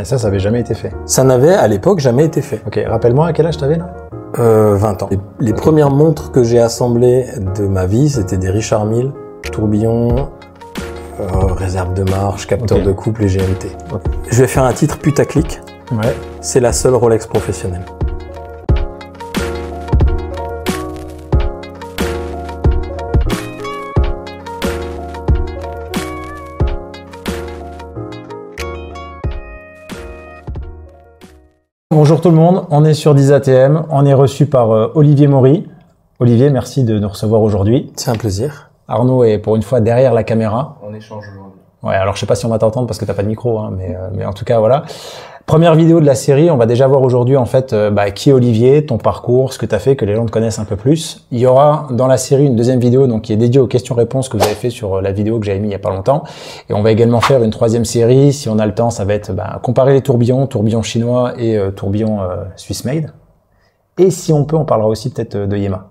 Et ça avait jamais été fait. Ça n'avait à l'époque jamais été fait. Ok, rappelle-moi à quel âge t'avais là? 20 ans. Les premières montres que j'ai assemblées de ma vie, c'était des Richard Mille, tourbillon, réserve de marche, capteur de couple et GMT. Okay. Je vais faire un titre putaclic. Ouais. C'est la seule Rolex professionnelle. Bonjour tout le monde, on est sur 10ATM, on est reçu par Olivier Maury. Olivier, merci de nous recevoir aujourd'hui. C'est un plaisir. Arnaud est pour une fois derrière la caméra. On échange aujourd'hui. Ouais, alors je sais pas si on va t'entendre parce que t'as pas de micro, hein, mais en tout cas voilà. Première vidéo de la série, on va déjà voir aujourd'hui en fait qui est Olivier, ton parcours, ce que tu as fait, que les gens te connaissent un peu plus. Il y aura dans la série une deuxième vidéo donc qui est dédiée aux questions-réponses que vous avez fait sur la vidéo que j'avais mis il y a pas longtemps. Et on va également faire une troisième série, si on a le temps, ça va être comparer les tourbillons chinois et tourbillons Swiss made. Et si on peut, on parlera aussi peut-être de Yema.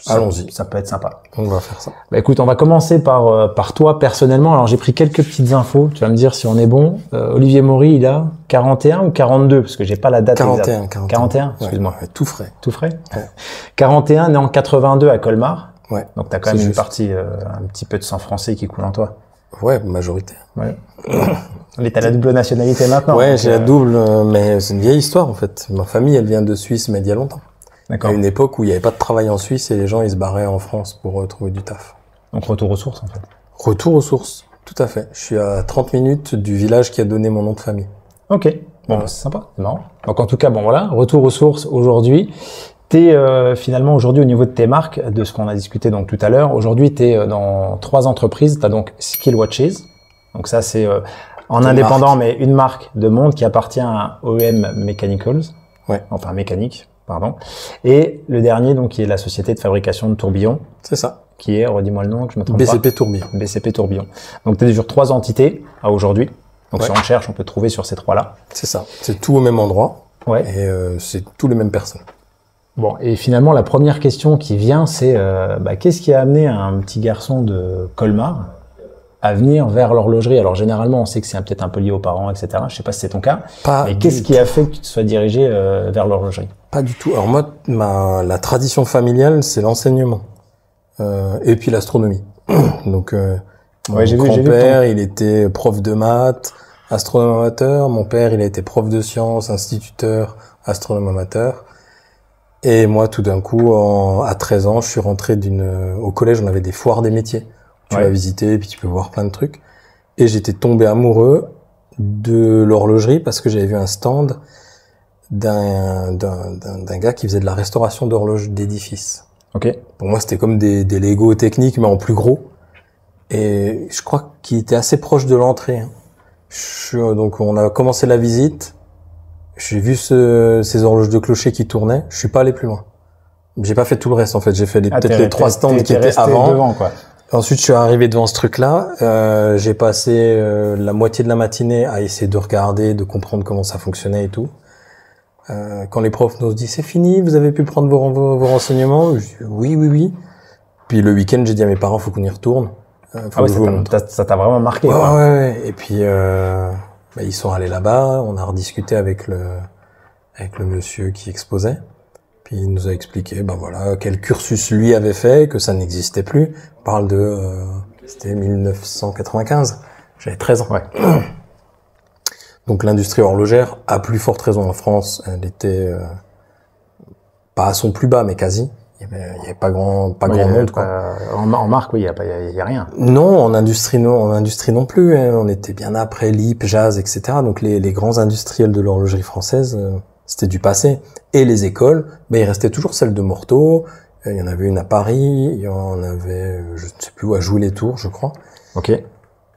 Allons-y. Ça peut être sympa. On va faire ça. Écoute, on va commencer par toi personnellement. Alors j'ai pris quelques petites infos. Tu vas me dire si on est bon. Olivier Maury, il a 41 ou 42 parce que j'ai pas la date 41, exacte. 41. Excuse-moi. Ouais, tout frais. Tout frais. Ouais. 41 né en 82 à Colmar. Ouais. Donc t'as quand même une partie, un petit peu de sang français qui coule en toi. Ouais, majoritaire. Ouais. Mais t'as la double nationalité maintenant. Ouais, j'ai la double, mais c'est une vieille histoire en fait. Ma famille, elle vient de Suisse, mais il y a longtemps. D'accord. À une époque où il n'y avait pas de travail en Suisse et les gens ils se barraient en France pour trouver du taf. Donc retour aux sources en fait. Retour aux sources, tout à fait. Je suis à 30 minutes du village qui a donné mon nom de famille. Ok, bon voilà. C'est sympa, c'est marrant. Donc en tout cas, bon voilà, retour aux sources aujourd'hui. T'es finalement aujourd'hui au niveau de tes marques, de ce qu'on a discuté donc tout à l'heure, aujourd'hui t'es dans 3 entreprises. T'as donc Skill Watches, donc ça c'est en indépendant mais une marque de montre qui appartient à OEM Mechanicals, enfin mécanique. Pardon. Et le dernier, donc, qui est la société de fabrication de tourbillons. C'est ça. Qui est, redis-moi le nom, que je me trompe BCP Tourbillon. BCP Tourbillon. Donc, tu es sur 3 entités à aujourd'hui. Donc, si on cherche, on peut trouver sur ces 3-là. C'est ça. C'est tout au même endroit. Ouais. Et c'est tous les mêmes personnes. Bon, et finalement, la première question qui vient, c'est qu'est-ce qui a amené un petit garçon de Colmar à venir vers l'horlogerie? Alors généralement, on sait que c'est peut-être un peu lié aux parents, etc. Je sais pas si c'est ton cas. Mais qu'est-ce qui a fait que tu te sois dirigé vers l'horlogerie? Pas du tout. Alors moi, la tradition familiale, c'est l'enseignement et puis l'astronomie. Donc mon grand-père, il était prof de maths, astronome amateur. Mon père, il a été prof de sciences, instituteur, astronome amateur. Et moi, tout d'un coup, à 13 ans, je suis rentré au collège, on avait des foires des métiers. Tu vas visiter, puis tu peux voir plein de trucs. Et j'étais tombé amoureux de l'horlogerie parce que j'avais vu un stand d'un gars qui faisait de la restauration d'horloges d'édifices. Ok. Pour moi, c'était comme des Lego techniques, mais en plus gros. Et je crois qu'il était assez proche de l'entrée. Donc, on a commencé la visite. J'ai vu ces horloges de clocher qui tournaient. Je suis pas allé plus loin. J'ai pas fait tout le reste, en fait. J'ai fait peut-être les 3 stands qui étaient avant. Devant, quoi. Ensuite, je suis arrivé devant ce truc-là. J'ai passé la moitié de la matinée à essayer de regarder, de comprendre comment ça fonctionnait et tout. Quand les profs nous disent « c'est fini, vous avez pu prendre vos renseignements », je dis « oui ». Puis le week-end, j'ai dit à mes parents « faut qu'on y retourne ». Ça t'a vraiment marqué. Ouais. Et puis ils sont allés là-bas, on a rediscuté avec le monsieur qui exposait. Puis il nous a expliqué, quel cursus lui avait fait, que ça n'existait plus. On parle c'était 1995. J'avais 13 ans. Ouais. Donc l'industrie horlogère, à plus forte raison en France, elle était pas à son plus bas, mais quasi. Il y avait pas grand monde, quoi. En marque, oui, il y a rien. Non, en industrie non plus. Hein. On était bien après LIP, Jazz, etc. Donc les grands industriels de l'horlogerie française. C'était du passé. Et les écoles, il restait toujours celle de Morteau. Il y en avait une à Paris. Il y en avait, je ne sais plus où, à Jouy-les-Tours, je crois. Ok.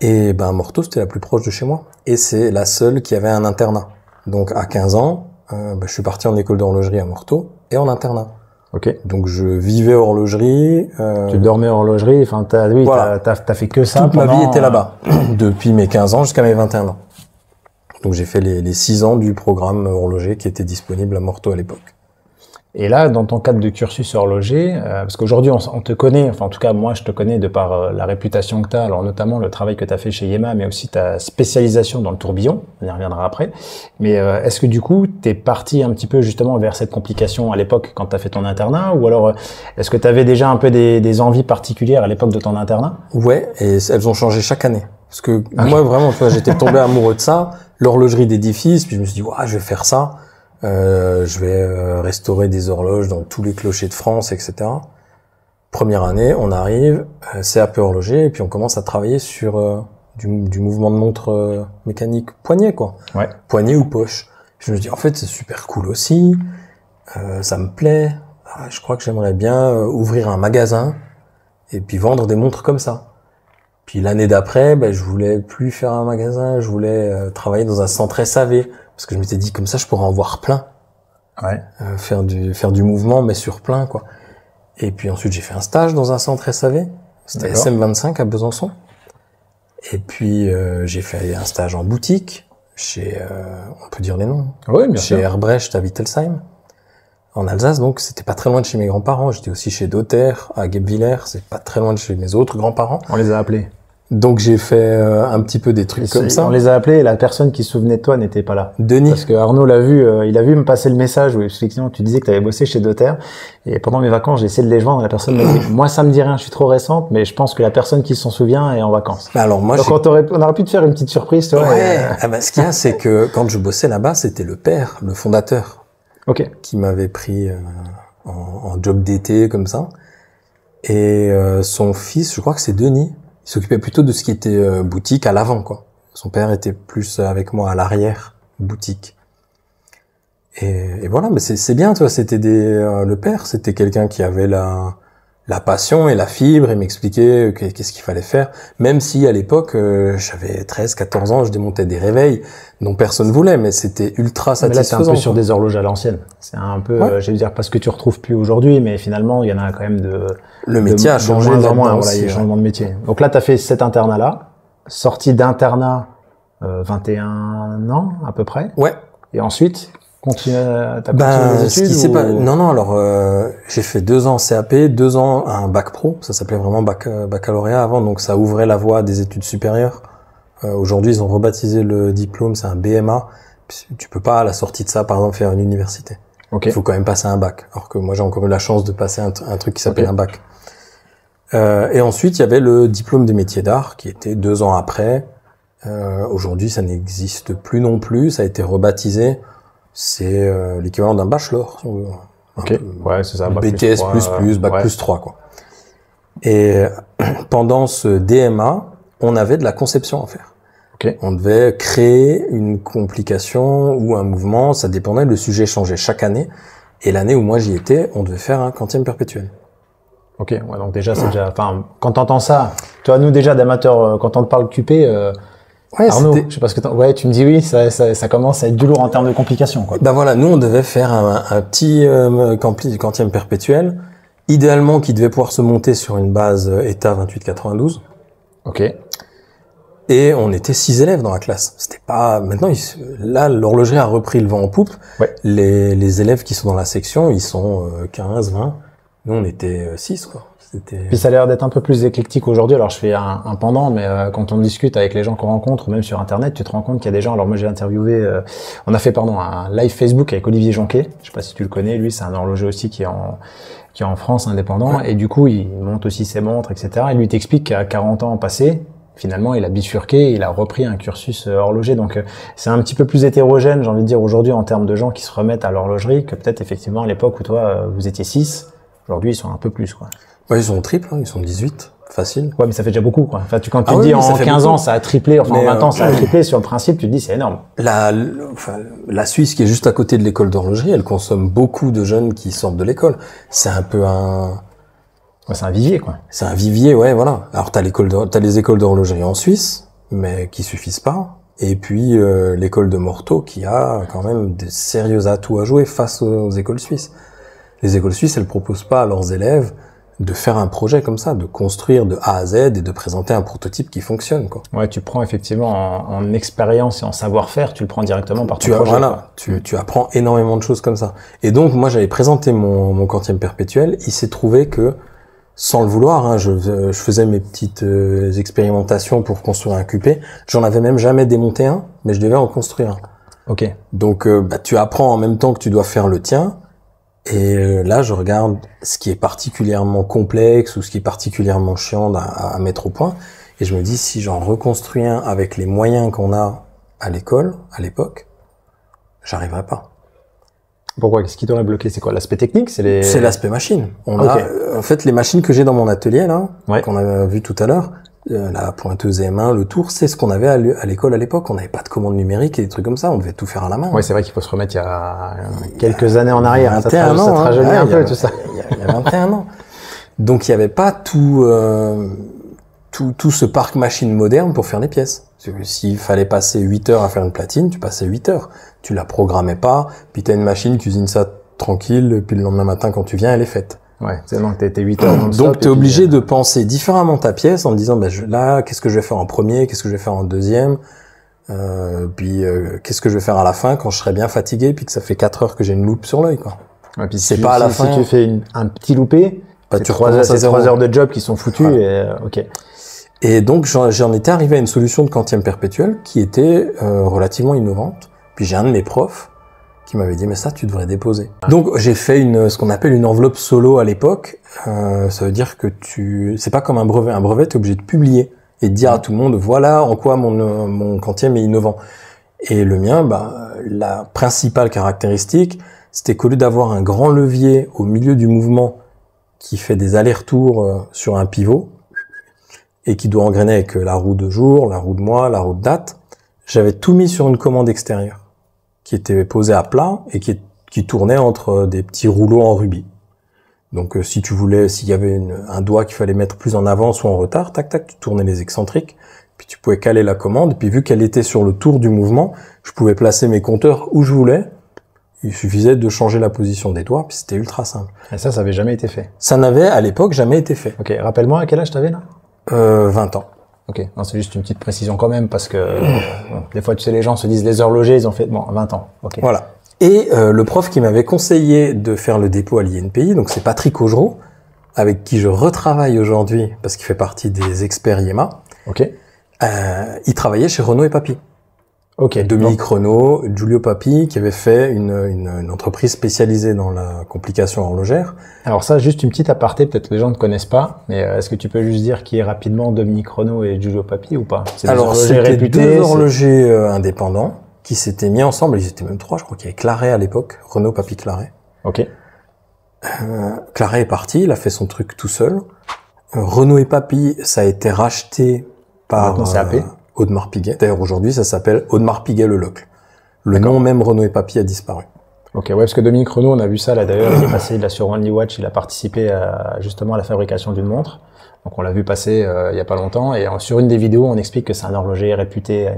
Et Morteau, c'était la plus proche de chez moi. Et c'est la seule qui avait un internat. Donc à 15 ans, je suis parti en école d'horlogerie à Morteau et en internat. Ok. Donc je vivais horlogerie. Tu dormais horlogerie. Enfin, t'as fait que ça. Toute ma vie était là-bas. Depuis mes 15 ans jusqu'à mes 21 ans. Donc j'ai fait les 6 ans du programme horloger qui était disponible à Morteau à l'époque. Et là, dans ton cadre de cursus horloger, parce qu'aujourd'hui on te connaît, enfin en tout cas moi je te connais de par la réputation que tu as, alors notamment le travail que tu as fait chez Yema, mais aussi ta spécialisation dans le tourbillon, on y reviendra après. Mais est-ce que du coup tu es parti un petit peu justement vers cette complication à l'époque quand tu as fait ton internat, ou alors est-ce que tu avais déjà un peu des envies particulières à l'époque de ton internat? Ouais, et elles ont changé chaque année. Parce que moi vraiment, tu vois, j'étais tombé amoureux de ça, l'horlogerie d'édifice, puis je me suis dit, ouais, je vais faire ça. Je vais restaurer des horloges dans tous les clochers de France, etc. Première année, on arrive, CAP horloger, et puis on commence à travailler sur du mouvement de montre mécanique poignet, quoi. Ouais. Poignet ou poche. Je me dis, en fait, c'est super cool aussi, ça me plaît. Je crois que j'aimerais bien ouvrir un magasin et puis vendre des montres comme ça. Puis l'année d'après, je voulais plus faire un magasin, je voulais travailler dans un centre SAV. Parce que je m'étais dit, comme ça, je pourrais en voir plein. Ouais. Faire du mouvement, mais sur plein, quoi. Et puis ensuite, j'ai fait un stage dans un centre SAV. C'était SM25 à Besançon. Et puis, j'ai fait un stage en boutique chez, on peut dire les noms. Oui, bien sûr. Chez Herbrecht à Wittelsheim, en Alsace. Donc, c'était pas très loin de chez mes grands-parents. J'étais aussi chez Dauter à Guebwiller. C'est pas très loin de chez mes autres grands-parents. On les a appelés. Donc j'ai fait un petit peu des trucs comme ça. On les a appelés et la personne qui se souvenait de toi n'était pas là. Denis. Parce que Arnaud l'a vu, il a vu me passer le message où effectivement tu disais que tu avais bossé chez Dauter. Et pendant mes vacances, j'ai essayé de les joindre. La personne m'a dit, moi ça me dit rien, je suis trop récente, mais je pense que la personne qui s'en souvient est en vacances. Alors moi, donc on aurait pu te faire une petite surprise, toi. Ouais. Ce qu'il y a, c'est que quand je bossais là-bas, c'était le père, le fondateur, qui m'avait pris en job d'été comme ça. Et son fils, je crois que c'est Denis. Il s'occupait plutôt de ce qui était boutique à l'avant, quoi. Son père était plus avec moi à l'arrière, boutique. Et voilà, mais c'est bien, toi. C'était le père, c'était quelqu'un qui avait la passion et la fibre et m'expliquait qu'est-ce qu'il fallait faire. Même si à l'époque, j'avais 13, 14 ans, je démontais des réveils dont personne voulait, mais c'était ultra satisfaisant. Mais là, c'est un peu sur des horloges à l'ancienne. C'est un peu, je vais dire, pas ce que tu retrouves plus aujourd'hui, mais finalement, il y en a quand même le métier a changé de moins en moins, voilà, il y a changement de métier. Donc là, tu as fait cet internat-là, sorti d'internat 21 ans à peu près. Ouais. Et ensuite, t'as continué les études Non, alors j'ai fait 2 ans CAP, 2 ans un bac pro, ça s'appelait vraiment baccalauréat avant, donc ça ouvrait la voie des études supérieures. Aujourd'hui, ils ont rebaptisé le diplôme, c'est un BMA. Tu peux pas à la sortie de ça, par exemple, faire une université. Il faut quand même passer un bac. Alors que moi, j'ai encore eu la chance de passer un truc qui s'appelle un bac. Et ensuite, il y avait le diplôme des métiers d'art qui était 2 ans après. Aujourd'hui, ça n'existe plus non plus. Ça a été rebaptisé. C'est l'équivalent d'un bachelor. Si on veut. Ouais, c'est ça. BTS plus, bac plus 3, quoi. Et pendant ce DMA, on avait de la conception à faire. On devait créer une complication ou un mouvement, ça dépendait, le sujet changeait chaque année. Et l'année où moi j'y étais, on devait faire un quantième perpétuel. Ouais, donc déjà, c'est déjà, enfin, quand t'entends ça, toi, nous, déjà, d'amateurs, quand on te parle QP, Arnaud, je sais pas ce que tu me dis oui, ça commence à être du lourd en termes de complications, quoi. Voilà, nous, on devait faire un petit quantième perpétuel, idéalement qui devait pouvoir se monter sur une base ETA 2892. Et on était 6 élèves dans la classe. C'était pas, maintenant, là, l'horlogerie a repris le vent en poupe. Les élèves qui sont dans la section, ils sont 15, 20. Nous, on était 6, quoi. Puis ça a l'air d'être un peu plus éclectique aujourd'hui. Alors, je fais un pendant, mais quand on discute avec les gens qu'on rencontre, même sur Internet, tu te rends compte qu'il y a des gens. Alors, moi, j'ai interviewé, on a fait, un live Facebook avec Olivier Jonquet. Je sais pas si tu le connais. Lui, c'est un horloger aussi qui est en France, indépendant. Et du coup, il monte aussi ses montres, etc. Et lui, il t'explique qu'à 40 ans passés, finalement, il a bifurqué, il a repris un cursus horloger. Donc, c'est un petit peu plus hétérogène, j'ai envie de dire, aujourd'hui, en termes de gens qui se remettent à l'horlogerie, que peut-être, effectivement, à l'époque où toi, vous étiez 6. Aujourd'hui, ils sont un peu plus, quoi. Ouais, ils sont triple, ils sont 18. Facile. Ouais, mais ça fait déjà beaucoup, quoi. Enfin, quand tu dis en 15 ans, ça a triplé, enfin, en 20 ans, ça a triplé, sur le principe, tu te dis, c'est énorme. La Suisse, qui est juste à côté de l'école d'horlogerie, elle consomme beaucoup de jeunes qui sortent de l'école. C'est un peu c'est un vivier, quoi. C'est un vivier, ouais, voilà. Alors, t'as les écoles d'horlogerie en Suisse, mais qui suffisent pas. Et puis, l'école de Morteau, qui a quand même de sérieux atouts à jouer face aux écoles suisses. Les écoles suisses, elles proposent pas à leurs élèves de faire un projet comme ça, de construire de A à Z et de présenter un prototype qui fonctionne, quoi. Ouais, tu prends effectivement en expérience et en savoir-faire, tu le prends directement par ton projet. Voilà, tu apprends énormément de choses comme ça. Et donc, moi, j'avais présenté mon quantième perpétuel. Il s'est trouvé que, sans le vouloir, hein, je faisais mes petites expérimentations pour construire un QP. J'en avais même jamais démonté un, mais je devais en construire un. Ok. Donc, tu apprends en même temps que tu dois faire le tien. Et là, je regarde ce qui est particulièrement complexe ou ce qui est particulièrement chiant à mettre au point. Et je me dis, si j'en reconstruis un avec les moyens qu'on a à l'école, à l'époque, j'arriverai pas. Pourquoi? Qu'est-ce qui t'aurait bloqué? C'est quoi? L'aspect technique? C'est l'aspect machine. En fait, les machines que j'ai dans mon atelier, là, qu'on a vu tout à l'heure, la pointeuse M1, le tour, c'est ce qu'on avait à l'école à l'époque. On n'avait pas de commande numérique et des trucs comme ça. On devait tout faire à la main. Ouais, c'est vrai qu'il faut se remettre il y a quelques années en arrière. 21 ans, ça te rajeunit un peu, tout ça. Il y a 21 ans. Donc, il n'y avait pas tout ce parc machine moderne pour faire les pièces. S'il fallait passer 8 heures à faire une platine, tu passais 8 heures. Tu la programmais pas, puis t'as une machine, tu usines ça tranquille, puis le lendemain matin, quand tu viens, elle est faite. Ouais, c'est donc t'es 8 heures non-stop. Donc t'es obligé de penser différemment ta pièce en te disant, là, qu'est-ce que je vais faire en premier, qu'est-ce que je vais faire en deuxième, qu'est-ce que je vais faire à la fin quand je serai bien fatigué, puis que ça fait 4 heures que j'ai une loupe sur l'œil, quoi. Ouais, puis c'est pas à la fin. Si tu fais un petit loupé, c'est 3 heures de job qui sont foutues, et ok. Et donc j'en étais arrivé à une solution de quantième perpétuel qui était relativement innovante. Puis j'ai un de mes profs qui m'avait dit, mais ça, tu devrais déposer. Donc, j'ai fait ce qu'on appelle une enveloppe solo à l'époque. Ça veut dire que c'est pas comme un brevet. Un brevet, t'es obligé de publier et de dire à tout le monde, voilà en quoi mon quantième est innovant. Et le mien, la principale caractéristique, c'était qu'au lieu d'avoir un grand levier au milieu du mouvement qui fait des allers-retours sur un pivot et qui doit engrainer avec la roue de jour, la roue de mois, la roue de date, j'avais tout mis sur une commande extérieure qui était posée à plat et qui tournait entre des petits rouleaux en rubis. Donc si tu voulais, s'il y avait un doigt qu'il fallait mettre plus en avance ou en retard, tac tac, tu tournais les excentriques, puis tu pouvais caler la commande, puis vu qu'elle était sur le tour du mouvement, je pouvais placer mes compteurs où je voulais. Il suffisait de changer la position des doigts, puis c'était ultra simple. Et ça avait jamais été fait? Ça n'avait à l'époque jamais été fait. Ok, rappelle-moi à quel âge t'avais là? 20 ans. Ok, non, c'est juste une petite précision quand même, parce que des fois, tu sais, les gens se disent les horlogers, ils ont fait 20 ans. Ok. Voilà. Et le prof qui m'avait conseillé de faire le dépôt à l'INPI, donc c'est Patrick Augereau, avec qui je retravaille aujourd'hui, parce qu'il fait partie des experts IEMA. Ok. Il travaillait chez Renaud et Papy. Ok. Dominique Renaud, Giulio Papy, qui avait fait une entreprise spécialisée dans la complication horlogère. Alors ça, juste une petite aparté, peut-être les gens ne connaissent pas, mais est-ce que tu peux juste dire qui est rapidement Dominique Renaud et Giulio Papy ou pas? Alors c'était deux horlogers indépendants qui s'étaient mis ensemble, ils étaient même 3, je crois qu'il y avait Claret à l'époque, Renaud, Papy, Claret. Ok. Claret est parti, il a fait son truc tout seul. Renaud et Papy, ça a été racheté par Audemars Piguet. D'ailleurs, aujourd'hui, ça s'appelle Audemars Piguet Le Locle. Le nom même Renaud et Papy a disparu. Ok, ouais, parce que Dominique Renaud, on a vu ça là d'ailleurs, il est passé là sur Only Watch, il a participé justement à la fabrication d'une montre. Donc on l'a vu passer il y a pas longtemps, et sur une des vidéos, on explique que c'est un horloger réputé à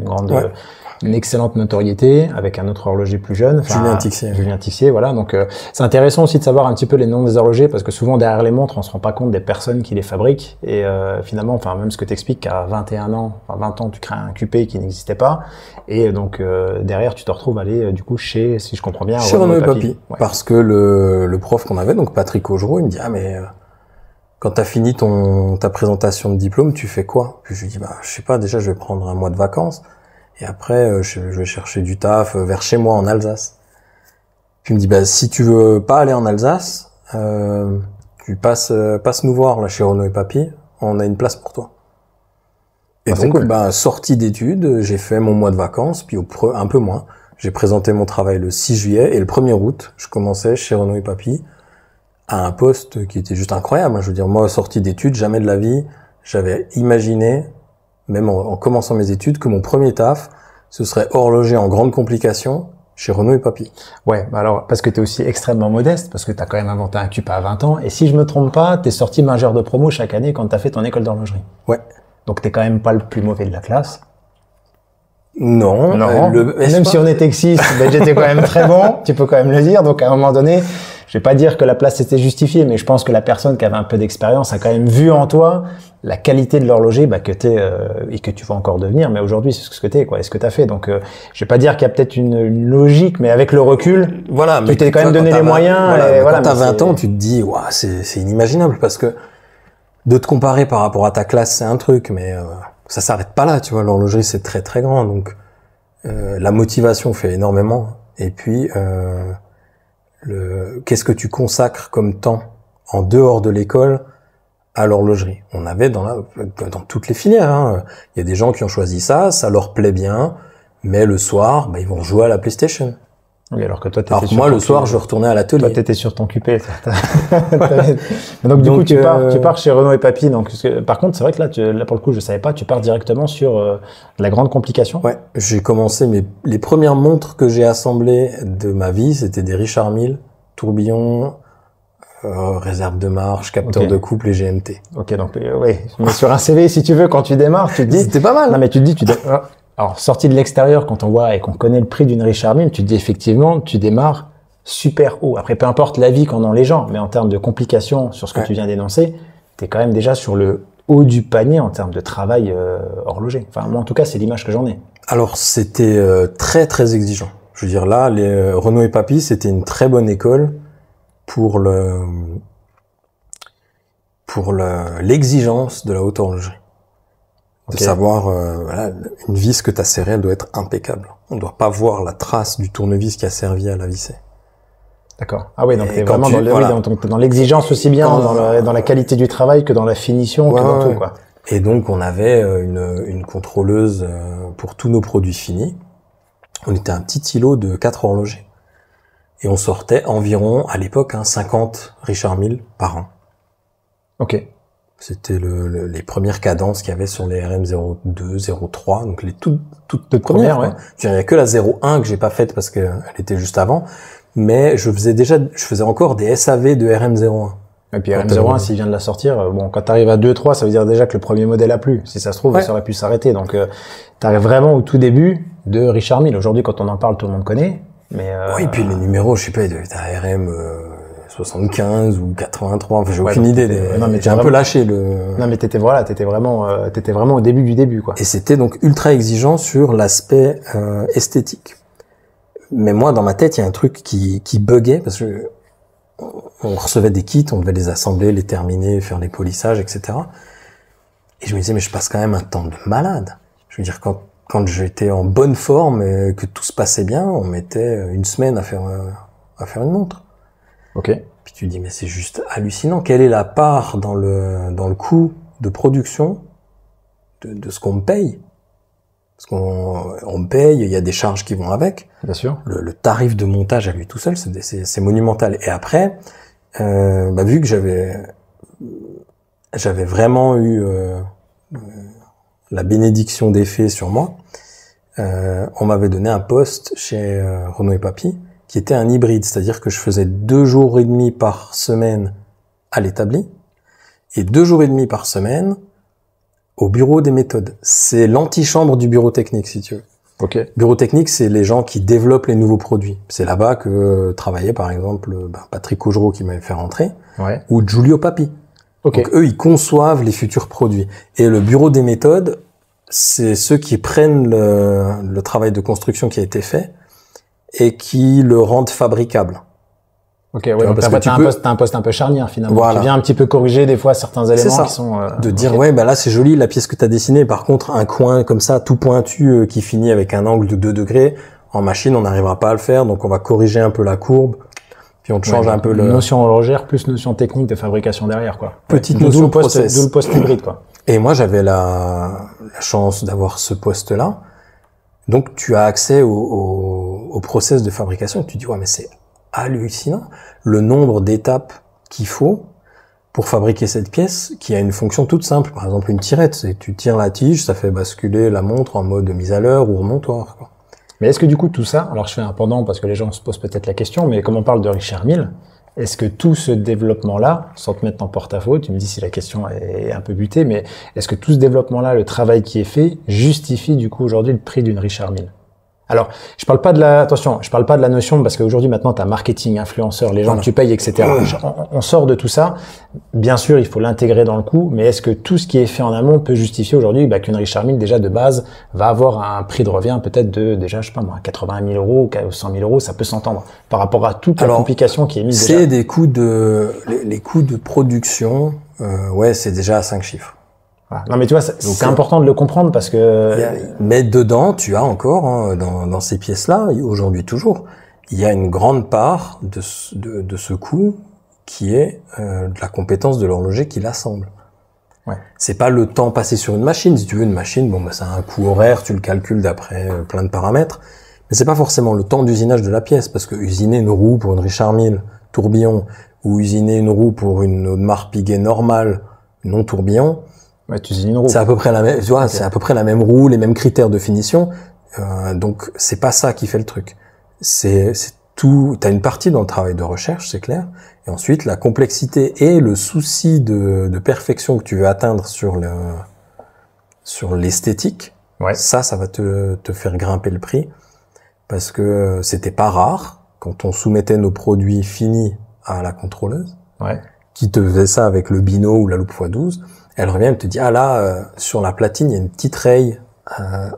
une excellente notoriété, avec un autre horloger plus jeune. Julien Tixier. Julien Tixier, voilà. Donc c'est intéressant aussi de savoir un petit peu les noms des horlogers, parce que souvent derrière les montres, on se rend pas compte des personnes qui les fabriquent. Et finalement, même ce que t'expliques, qu'à 21 ans, 20 ans, tu crées un QP qui n'existait pas. Et donc derrière, tu te retrouves aller du coup chez, si je comprends bien, chez Renaud et Papy. Ouais. Parce que le prof qu'on avait, donc Patrick Augereau, il me dit quand t'as fini ta présentation de diplôme, tu fais quoi? Puis je lui dis je sais pas, déjà je vais prendre un mois de vacances. Et après, je vais chercher du taf vers chez moi en Alsace. Puis il me dit, si tu veux pas aller en Alsace, tu passe nous voir là chez Renaud et Papy, on a une place pour toi. Et donc, cool. Sortie d'études, j'ai fait mon mois de vacances, puis un peu moins. J'ai présenté mon travail le 6 juillet, et le 1er août, je commençais chez Renaud et Papy à un poste qui était juste incroyable. Je veux dire, moi, sortie d'études, jamais de la vie, j'avais imaginé, même en commençant mes études, que mon premier taf, ce serait horloger en grande complication chez Renaud et Papy. Ouais, alors, parce que t'es aussi extrêmement modeste, parce que t'as quand même inventé un QP à 20 ans, et si je me trompe pas, t'es sorti majeur de promo chaque année quand t'as fait ton école d'horlogerie. Ouais. Donc t'es quand même pas le plus mauvais de la classe. Non. Même si on est texiste, j'étais quand même très bon, tu peux quand même le dire, donc à un moment donné, je vais pas dire que la place était justifiée, mais je pense que la personne qui avait un peu d'expérience a quand même vu en toi la qualité de l'horloger que t'es et que tu vas encore devenir. Mais aujourd'hui, c'est ce que t'es, quoi, et ce que t'as fait. Donc, je vais pas dire qu'il y a peut-être une logique, mais avec le recul, voilà, tu t'es quand même donné les moyens. Quand t'as 20 ans, tu te dis, waouh, c'est inimaginable, parce que de te comparer par rapport à ta classe, c'est un truc, mais ça s'arrête pas là, tu vois. L'horlogerie, c'est très très grand, donc la motivation fait énormément. Et puis qu'est-ce que tu consacres comme temps en dehors de l'école à l'horlogerie? On avait dans toutes les filières, hein. Il y a des gens qui ont choisi ça leur plaît bien, mais le soir, ils vont jouer à la PlayStation. Oui, alors que toi, moi, le soir, je retournais à l'atelier. Toi, t'étais sur ton QP. Donc, du coup, tu pars chez Renaud et Papy. Donc, par contre, c'est vrai que là, pour le coup, je savais pas, tu pars directement sur la grande complication. Ouais, j'ai commencé les premières montres que j'ai assemblées de ma vie, c'était des Richard Mille, tourbillon, réserve de marche, capteur de couple et GMT. Ok, donc, oui. Mais sur un CV, si tu veux, quand tu démarres, tu te dis. C'était pas mal. Non, mais tu te dis, alors, sorti de l'extérieur, quand on voit et qu'on connaît le prix d'une Richard Mille, tu te dis effectivement, tu démarres super haut. Après, peu importe l'avis qu'en ont les gens, mais en termes de complications sur ce que tu viens d'énoncer, t'es quand même déjà sur le haut du panier en termes de travail horloger. Enfin, moi, en tout cas, c'est l'image que j'en ai. Alors, c'était très, très exigeant. Je veux dire, là, les Renaud et Papy, c'était une très bonne école pour l'exigence de la haute horlogerie. De savoir, une vis que tu as serrée, elle doit être impeccable. On ne doit pas voir la trace du tournevis qui a servi à la visser. D'accord. Ah oui, donc t'es vraiment dans l'exigence aussi bien dans la qualité du travail que dans la finition, que dans tout, quoi. Et donc, on avait une contrôleuse pour tous nos produits finis. On était un petit îlot de 4 horlogers. Et on sortait environ, à l'époque, 50 Richard Mille par an. Ok. C'était les premières cadences qu'il y avait sur les RM02, 03, donc les toutes premières. Ouais. Il n'y a que la 01 que j'ai pas faite parce qu'elle était juste avant, mais je faisais encore des SAV de RM01. Et puis RM01, s'il vient de la sortir, quand t'arrives à 2-3, ça veut dire déjà que le premier modèle a plu. Si ça se trouve, ça aurait pu s'arrêter. Donc, t'arrives vraiment au tout début de Richard Mille. Aujourd'hui, quand on en parle, tout le monde connaît. Mais oui, puis les numéros, je sais pas, t'as RM 75 ou 83, enfin, j'ai aucune idée. J'ai un peu lâché le. Non, mais t'étais vraiment au début du début, quoi. Et c'était donc ultra exigeant sur l'aspect esthétique. Mais moi, dans ma tête, il y a un truc qui buguait parce que on recevait des kits, on devait les assembler, les terminer, faire les polissages, etc. Et je me disais, mais je passe quand même un temps de malade. Je veux dire, quand j'étais en bonne forme et que tout se passait bien, on mettait une semaine à faire une montre. Ok. Puis tu dis, mais c'est juste hallucinant. Quelle est la part dans le coût de production de ce qu'on me paye? Parce qu'on me paye, il y a des charges qui vont avec. Bien sûr. Le tarif de montage à lui tout seul, c'est monumental. Et après, vu que j'avais vraiment eu la bénédiction des faits sur moi, on m'avait donné un poste chez Renaud et Papy, qui était un hybride, c'est-à-dire que je faisais 2 jours et demi par semaine à l'établi et 2 jours et demi par semaine au bureau des méthodes. C'est l'antichambre du bureau technique, si tu veux. Ok. Bureau technique, c'est les gens qui développent les nouveaux produits. C'est là-bas que travaillait, par exemple, Patrick Augereau qui m'avait fait rentrer, ou Giulio Papi. Okay. Donc eux, ils conçoivent les futurs produits. Et le bureau des méthodes, c'est ceux qui prennent le travail de construction qui a été fait et qui le rendent fabricable. Ok, ouais, donc t'as un poste un peu charnière finalement. Voilà. Qui vient un petit peu corriger des fois certains éléments qui sont... de dire, là c'est joli la pièce que t'as dessinée, par contre un coin comme ça, tout pointu, qui finit avec un angle de 2 degrés, en machine on n'arrivera pas à le faire, donc on va corriger un peu la courbe, puis on te change un peu notion horlogère plus notion technique de fabrication derrière, quoi. Petite notion process. D'où le poste hybride, quoi. Et moi j'avais la chance d'avoir ce poste-là, donc tu as accès au process de fabrication, tu dis, mais c'est hallucinant le nombre d'étapes qu'il faut pour fabriquer cette pièce qui a une fonction toute simple. Par exemple, une tirette, c'est tu tires la tige, ça fait basculer la montre en mode mise à l'heure ou remontoir, quoi. Mais est-ce que du coup tout ça, alors je fais un pendant parce que les gens se posent peut-être la question, mais comme on parle de Richard Mille, est-ce que tout ce développement-là, sans te mettre en porte-à-faux, tu me dis si la question est un peu butée, mais est-ce que tout ce développement-là, le travail qui est fait, justifie du coup aujourd'hui le prix d'une Richard Mille? Alors, je parle pas de la notion, parce qu'aujourd'hui, maintenant, tu as marketing, influenceur, les gens que tu payes, etc. On sort de tout ça. Bien sûr, il faut l'intégrer dans le coût, mais est-ce que tout ce qui est fait en amont peut justifier aujourd'hui qu'une Richard Mille, déjà de base, va avoir un prix de revient peut-être de, déjà, je sais pas moi, 80 000 euros ou 100 000 euros, ça peut s'entendre par rapport à toute la complication qui est mise déjà. C'est des coûts les coûts de production, ouais, c'est déjà à 5 chiffres. Voilà. Non mais tu vois, c'est important de le comprendre parce que... Mais dedans, tu as encore, hein, dans ces pièces-là, aujourd'hui toujours, il y a une grande part de ce coût qui est de la compétence de l'horloger qui l'assemble. Ouais. C'est pas le temps passé sur une machine. Si tu veux une machine, bon, bah, ça a un coût horaire, tu le calcules d'après plein de paramètres, mais c'est pas forcément le temps d'usinage de la pièce, parce que usiner une roue pour une Richard Mille tourbillon ou usiner une roue pour une Audemars Piguet normale non tourbillon, ouais, tu usines une roue. C'est à peu près la même, tu vois, c'est à peu près la même roue, les mêmes critères de finition. Donc c'est pas ça qui fait le truc. C'est tout. T'as une partie dans le travail de recherche, c'est clair. Et ensuite la complexité et le souci de perfection que tu veux atteindre sur l'esthétique. Ouais. Ça va te faire grimper le prix, parce que c'était pas rare quand on soumettait nos produits finis à la contrôleuse, ouais, qui te faisait ça avec le Bino ou la loupe x12. Elle revient, elle te dit, ah là, sur la platine, il y a une petite raye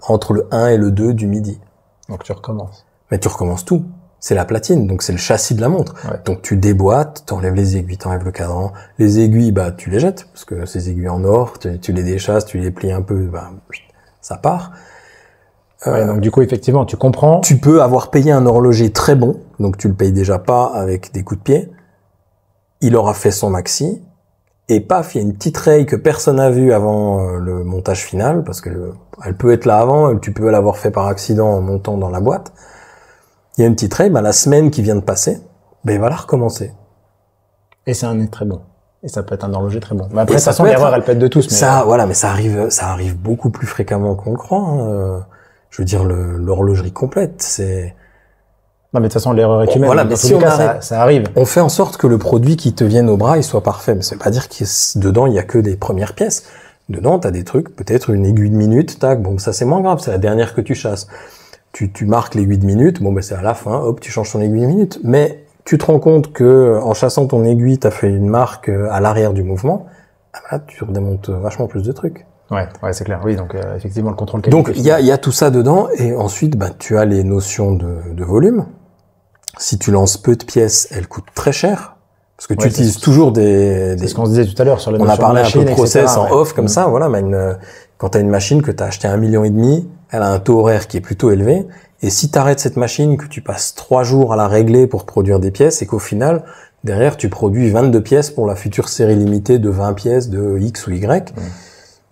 entre le 1 et le 2 du midi. Donc tu recommences. Mais tu recommences tout. C'est la platine, donc c'est le châssis de la montre. Ouais. Donc tu déboîtes, t'enlèves les aiguilles, t'enlèves le cadran. Les aiguilles, bah tu les jettes, parce que ces aiguilles en or, tu les déchasses, tu les plies un peu, bah ça part. Ouais, donc du coup, effectivement, tu comprends. Tu peux avoir payé un horloger très bon, donc tu le payes déjà pas avec des coups de pied. Il aura fait son maxi. Et paf, il y a une petite raye que personne n'a vue avant le montage final, parce que elle peut être là avant, tu peux l'avoir fait par accident en montant dans la boîte. Il y a une petite raye, bah, la semaine qui vient de passer, bah, il va la recommencer. Et c'est un nez très bon. Et ça peut être un horloger très bon. Mais après, de toute façon, l'erreur, elle peut être de tous. Mais ça, voilà, mais ça arrive beaucoup plus fréquemment qu'on le croit. Hein. Je veux dire, l'horlogerie complète, c'est... Non, mais de toute façon, l'erreur est humaine. Voilà, mais si ça arrive. On fait en sorte que le produit qui te vienne au bras, il soit parfait. Mais ça veut pas dire que dedans, il y a que des premières pièces. Dedans, t'as des trucs, peut-être une aiguille de minute, tac, bon, ça c'est moins grave, c'est la dernière que tu chasses. Tu marques l'aiguille de minute, bon, ben c'est à la fin, hop, tu changes ton aiguille de minute. Mais tu te rends compte que, en chassant ton aiguille, t'as fait une marque à l'arrière du mouvement, ah ben là, tu redémontes vachement plus de trucs. Ouais, c'est clair. Oui, donc effectivement, le contrôle qualité. Donc il y a tout ça dedans, et ensuite, ben tu as les notions de volume. Si tu lances peu de pièces, elles coûtent très cher, parce que tu utilises toujours des... C'est ce qu'on se disait tout à l'heure sur les notions de machine. On a parlé un peu de process etc., en off comme ça, voilà. Mais quand t'as une machine que t'as acheté 1,5 million, elle a un taux horaire qui est plutôt élevé. Et si t'arrêtes cette machine, que tu passes 3 jours à la régler pour produire des pièces, et qu'au final, derrière, tu produis 22 pièces pour la future série limitée de 20 pièces de X ou Y.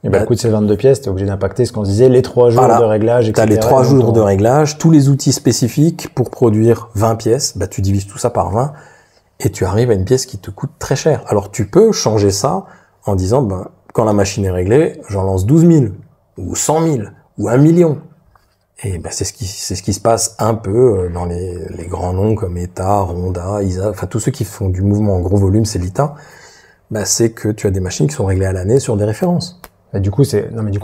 Et le coût de ces 22 pièces, t'es obligé d'impacter ce qu'on se disait, les 3 jours de réglage, etc. T'as les 3 jours de réglage, tous les outils spécifiques pour produire 20 pièces, bah, tu divises tout ça par 20, et tu arrives à une pièce qui te coûte très cher. Alors, tu peux changer ça en disant, bah, quand la machine est réglée, j'en lance 12 000, ou 100 000, ou 1 million. Et bah, c'est ce qui se passe un peu dans les grands noms comme ETA, Ronda, ISA, enfin, tous ceux qui font du mouvement en gros volume, c'est l'ITA. Bah, c'est que tu as des machines qui sont réglées à l'année sur des références. Et du coup,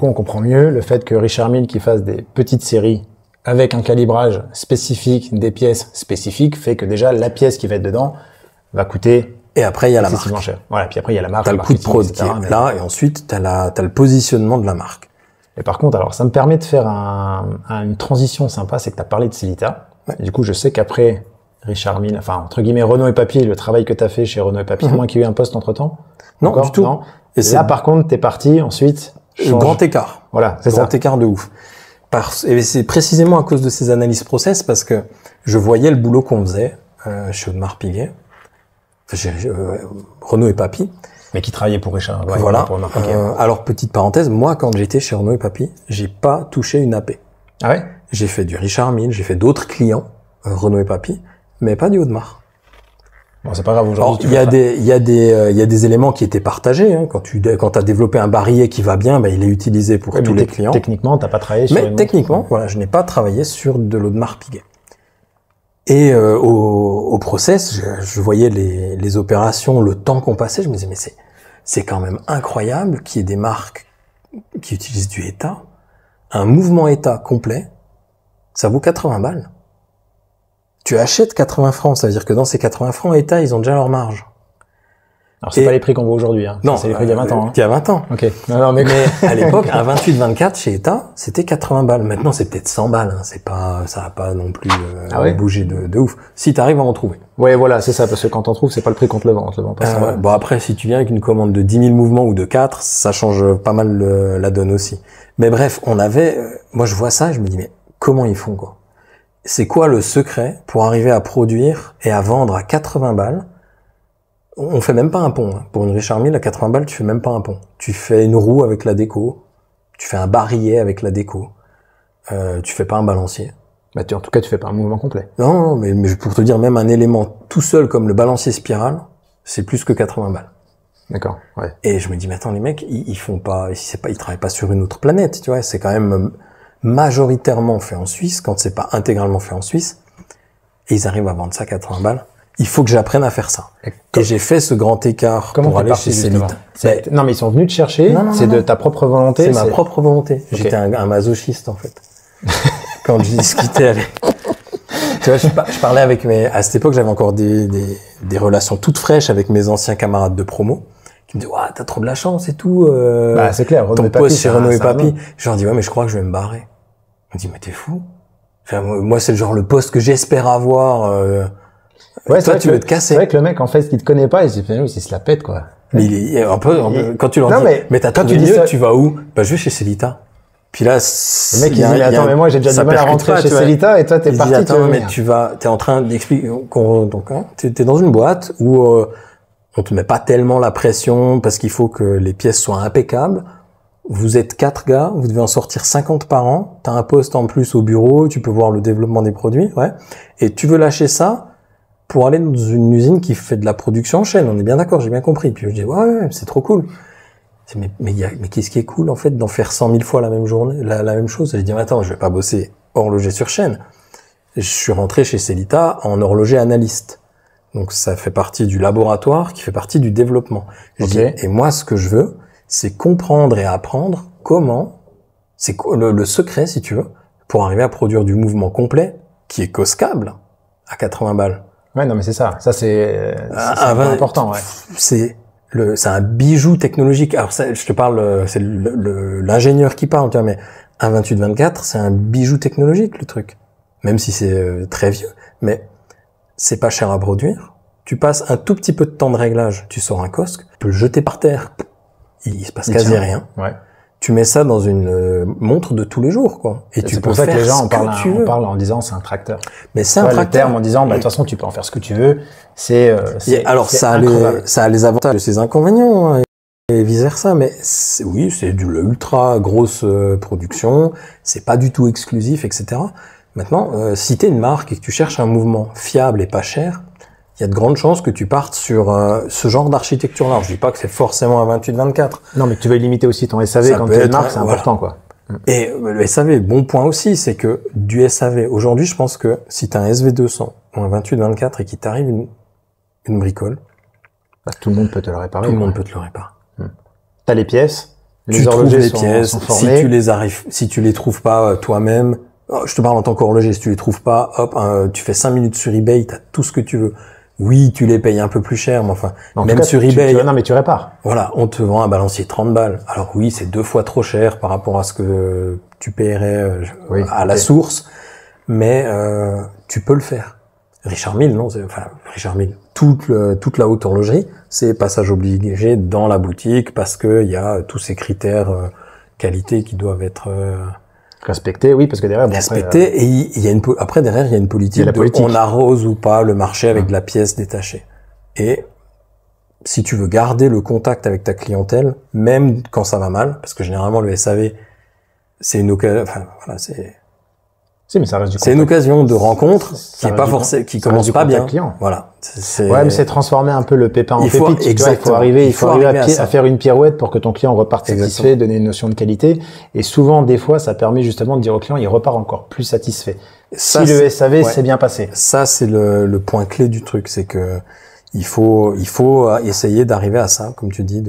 on comprend mieux le fait que Richard Mille qui fasse des petites séries avec un calibrage spécifique, des pièces spécifiques, fait que déjà la pièce qui va être dedans va coûter et après il y a la marque. Cher. Voilà, puis après il y a la marque, t'as le coût de prod qui est là, et ensuite t'as le positionnement de la marque. Et par contre, alors ça me permet de faire une transition sympa, c'est que tu as parlé de Sellita. Ouais. Et du coup, je sais qu'après Richard Mille, enfin entre guillemets Renaud et Papy, le travail que tu as fait chez Renaud et Papy, moins qu'il y ait eu un poste entre-temps. Non, du tout. Non. Et là, par contre, t'es parti ensuite. Grand écart. Voilà, c'est ça. Grand écart de ouf. Et c'est précisément à cause de ces analyses process, parce que je voyais le boulot qu'on faisait chez Audemars Piguet, Renaud et Papy. Mais qui travaillait pour Richard. Ouais, voilà. Pour alors, petite parenthèse, moi, quand j'étais chez Renaud et Papy, j'ai pas touché une AP. Ah ouais? J'ai fait du Richard Mille, j'ai fait d'autres clients, Renaud et Papy, mais pas du Audemars. Bon, c'est pas grave aujourd'hui. Il y a des éléments qui étaient partagés, hein. Quand t'as développé un barillet qui va bien, bah, il est utilisé pour tous les clients. Techniquement, t'as pas travaillé sur Mais techniquement, voilà, je n'ai pas travaillé sur de l'Audemars Piguet. Et, au process, je voyais les opérations, le temps qu'on passait, je me disais, mais c'est quand même incroyable qu'il y ait des marques qui utilisent du ETA, un mouvement ETA complet. ça vaut 80 balles. Tu achètes 80 francs, ça veut dire que dans ces 80 francs, État, ils ont déjà leur marge. Alors, c'est pas les prix qu'on voit aujourd'hui, hein. Non. C'est les prix d'il y a 20 ans, hein. Il y a 20 ans. Ok. Non, mais à l'époque, un 28-24 chez État, c'était 80 balles. Maintenant, c'est peut-être 100 balles, hein. C'est pas, ça va pas non plus, bouger de ouf. Si t'arrives à en trouver. Ouais, voilà, c'est ça, parce que quand t'en trouves, c'est pas le prix qu'on te le vend. On te le vend pas 100 balles. Bon, après, si tu viens avec une commande de 10 000 mouvements ou de 4, ça change pas mal la donne aussi. Mais bref, moi, je vois ça et je me dis, mais comment ils font, quoi? C'est quoi le secret pour arriver à produire et à vendre à 80 balles? On fait même pas un pont, hein. Pour une Richard Mille, à 80 balles, tu fais même pas un pont. Tu fais une roue avec la déco, tu fais un barillet avec la déco, tu fais pas un balancier. Bah, en tout cas, tu fais pas un mouvement complet. Non, mais pour te dire, même un élément tout seul comme le balancier spirale, c'est plus que 80 balles. D'accord, ouais. Et je me dis, mais attends, les mecs, ils font pas, ils travaillent pas sur une autre planète, tu vois, c'est quand même majoritairement fait en Suisse, quand c'est pas intégralement fait en Suisse, et ils arrivent à vendre ça à 80 balles. Il faut que j'apprenne à faire ça. Et j'ai fait ce grand écart pour aller chez Célita. Non, mais ils sont venus te chercher. C'est de ta propre volonté. C'est ma propre volonté. Okay. J'étais un masochiste, en fait. Quand je discutais avec... Tu vois, je parlais avec à cette époque, j'avais encore des relations toutes fraîches avec mes anciens camarades de promo, qui me disaient, ouais, t'as trop de la chance et tout, bah, c'est clair. Ton poste chez Renaud et Papy. Je leur dis, ouais, mais je crois que je vais me barrer. On me dit, mais t'es fou. Enfin, moi, c'est le genre le poste que j'espère avoir, ouais, toi, tu veux te casser. C'est vrai que le mec, en fait, qui te connaît pas, il se dit, il se la pète, quoi. Mais il est un peu, quand tu leur dis, mais t'as trouvé mieux, tu vas où? Bah, je vais chez Célita. Puis là, le mec, il dit, attends, mais moi, j'ai déjà du mal à rentrer chez Célita, et toi, t'es parti, attends, mais t'es en train d'expliquer, donc, hein, t'es dans une boîte où, on te met pas tellement la pression parce qu'il faut que les pièces soient impeccables. Vous êtes 4 gars, vous devez en sortir 50 par an. T'as un poste en plus au bureau, tu peux voir le développement des produits, ouais. Et tu veux lâcher ça pour aller dans une usine qui fait de la production en chaîne. On est bien d'accord, j'ai bien compris. Puis je dis, ouais, c'est trop cool. Mais qu'est-ce qui est cool, en fait, d'en faire 100 000 fois la même journée, la même chose? Je dis, attends, je vais pas bosser horloger sur chaîne. Je suis rentré chez Célita en horloger analyste. Donc, ça fait partie du laboratoire qui fait partie du développement. Okay. Et moi, ce que je veux, c'est comprendre et apprendre comment, c'est le secret, si tu veux, pour arriver à produire du mouvement complet qui est coscable à 80 balles. Ouais, non, mais c'est ça. Ça, c'est important, ouais. C'est un bijou technologique. Alors, ça, je te parle, c'est l'ingénieur qui parle, tu vois, mais un 28-24, c'est un bijou technologique, le truc. Même si c'est très vieux. Mais c'est pas cher à produire. Tu passes un tout petit peu de temps de réglage. Tu sors un cosque, tu peux le jeter par terre. Il se passe quasi rien. Ouais. Tu mets ça dans une montre de tous les jours, quoi. Et tu peux faire ce que tu veux. C'est pour ça que les gens en parlent en disant c'est un tracteur. Mais c'est un tracteur. Le terme en disant, bah, de toute façon, tu peux en faire ce que tu veux. Alors, ça a les avantages et ses inconvénients, hein, et vice versa. Mais oui, c'est de l'ultra grosse production. C'est pas du tout exclusif, etc. Maintenant, si t'es une marque et que tu cherches un mouvement fiable et pas cher, il y a de grandes chances que tu partes sur ce genre d'architecture-là. Je dis pas que c'est forcément un 28-24. Non, mais que tu veux limiter aussi ton SAV quand tu es une marque, c'est important, quoi. Et le SAV, bon point aussi, c'est que du SAV, aujourd'hui, je pense que si tu as un SV200 ou un 28-24 et qu'il t'arrive une bricole, bah, tout le monde peut te le réparer. Tout le monde peut te le réparer. T'as les pièces, les horlogers sont formés. Si tu les trouves pas toi-même, je te parle en tant qu'horloger, si tu les trouves pas, hop, tu fais 5 minutes sur eBay, t'as tout ce que tu veux. Oui, tu les payes un peu plus cher, mais enfin, même sur eBay. Non, mais tu répares. Voilà, on te vend un balancier 30 balles. Alors oui, c'est 2 fois trop cher par rapport à ce que tu paierais à la source, mais tu peux le faire. Richard Mille, non, Richard Mille. Toute la haute horlogerie, c'est passage obligé dans la boutique parce que il y a tous ces critères qualité qui doivent être respecté, oui, parce que derrière, respecté, et il y a après derrière, il y a une politique, on arrose ou pas le marché avec de la pièce détachée. Et si tu veux garder le contact avec ta clientèle, même quand ça va mal, parce que généralement le SAV, c'est une occasion, enfin, voilà, mais ça reste du contact. C'est une occasion de rencontre qui est pas forcément, qui commence pas bien. Client. Voilà. Ouais, mais c'est transformer un peu le pépin en pépite. Exactement. Il faut arriver à faire une pirouette pour que ton client reparte satisfait, donner une notion de qualité. Et souvent, des fois, ça permet justement de dire au client, il repart encore plus satisfait. Si le SAV s'est bien passé. Ça, c'est le point clé du truc. C'est que il faut essayer d'arriver à ça, comme tu dis,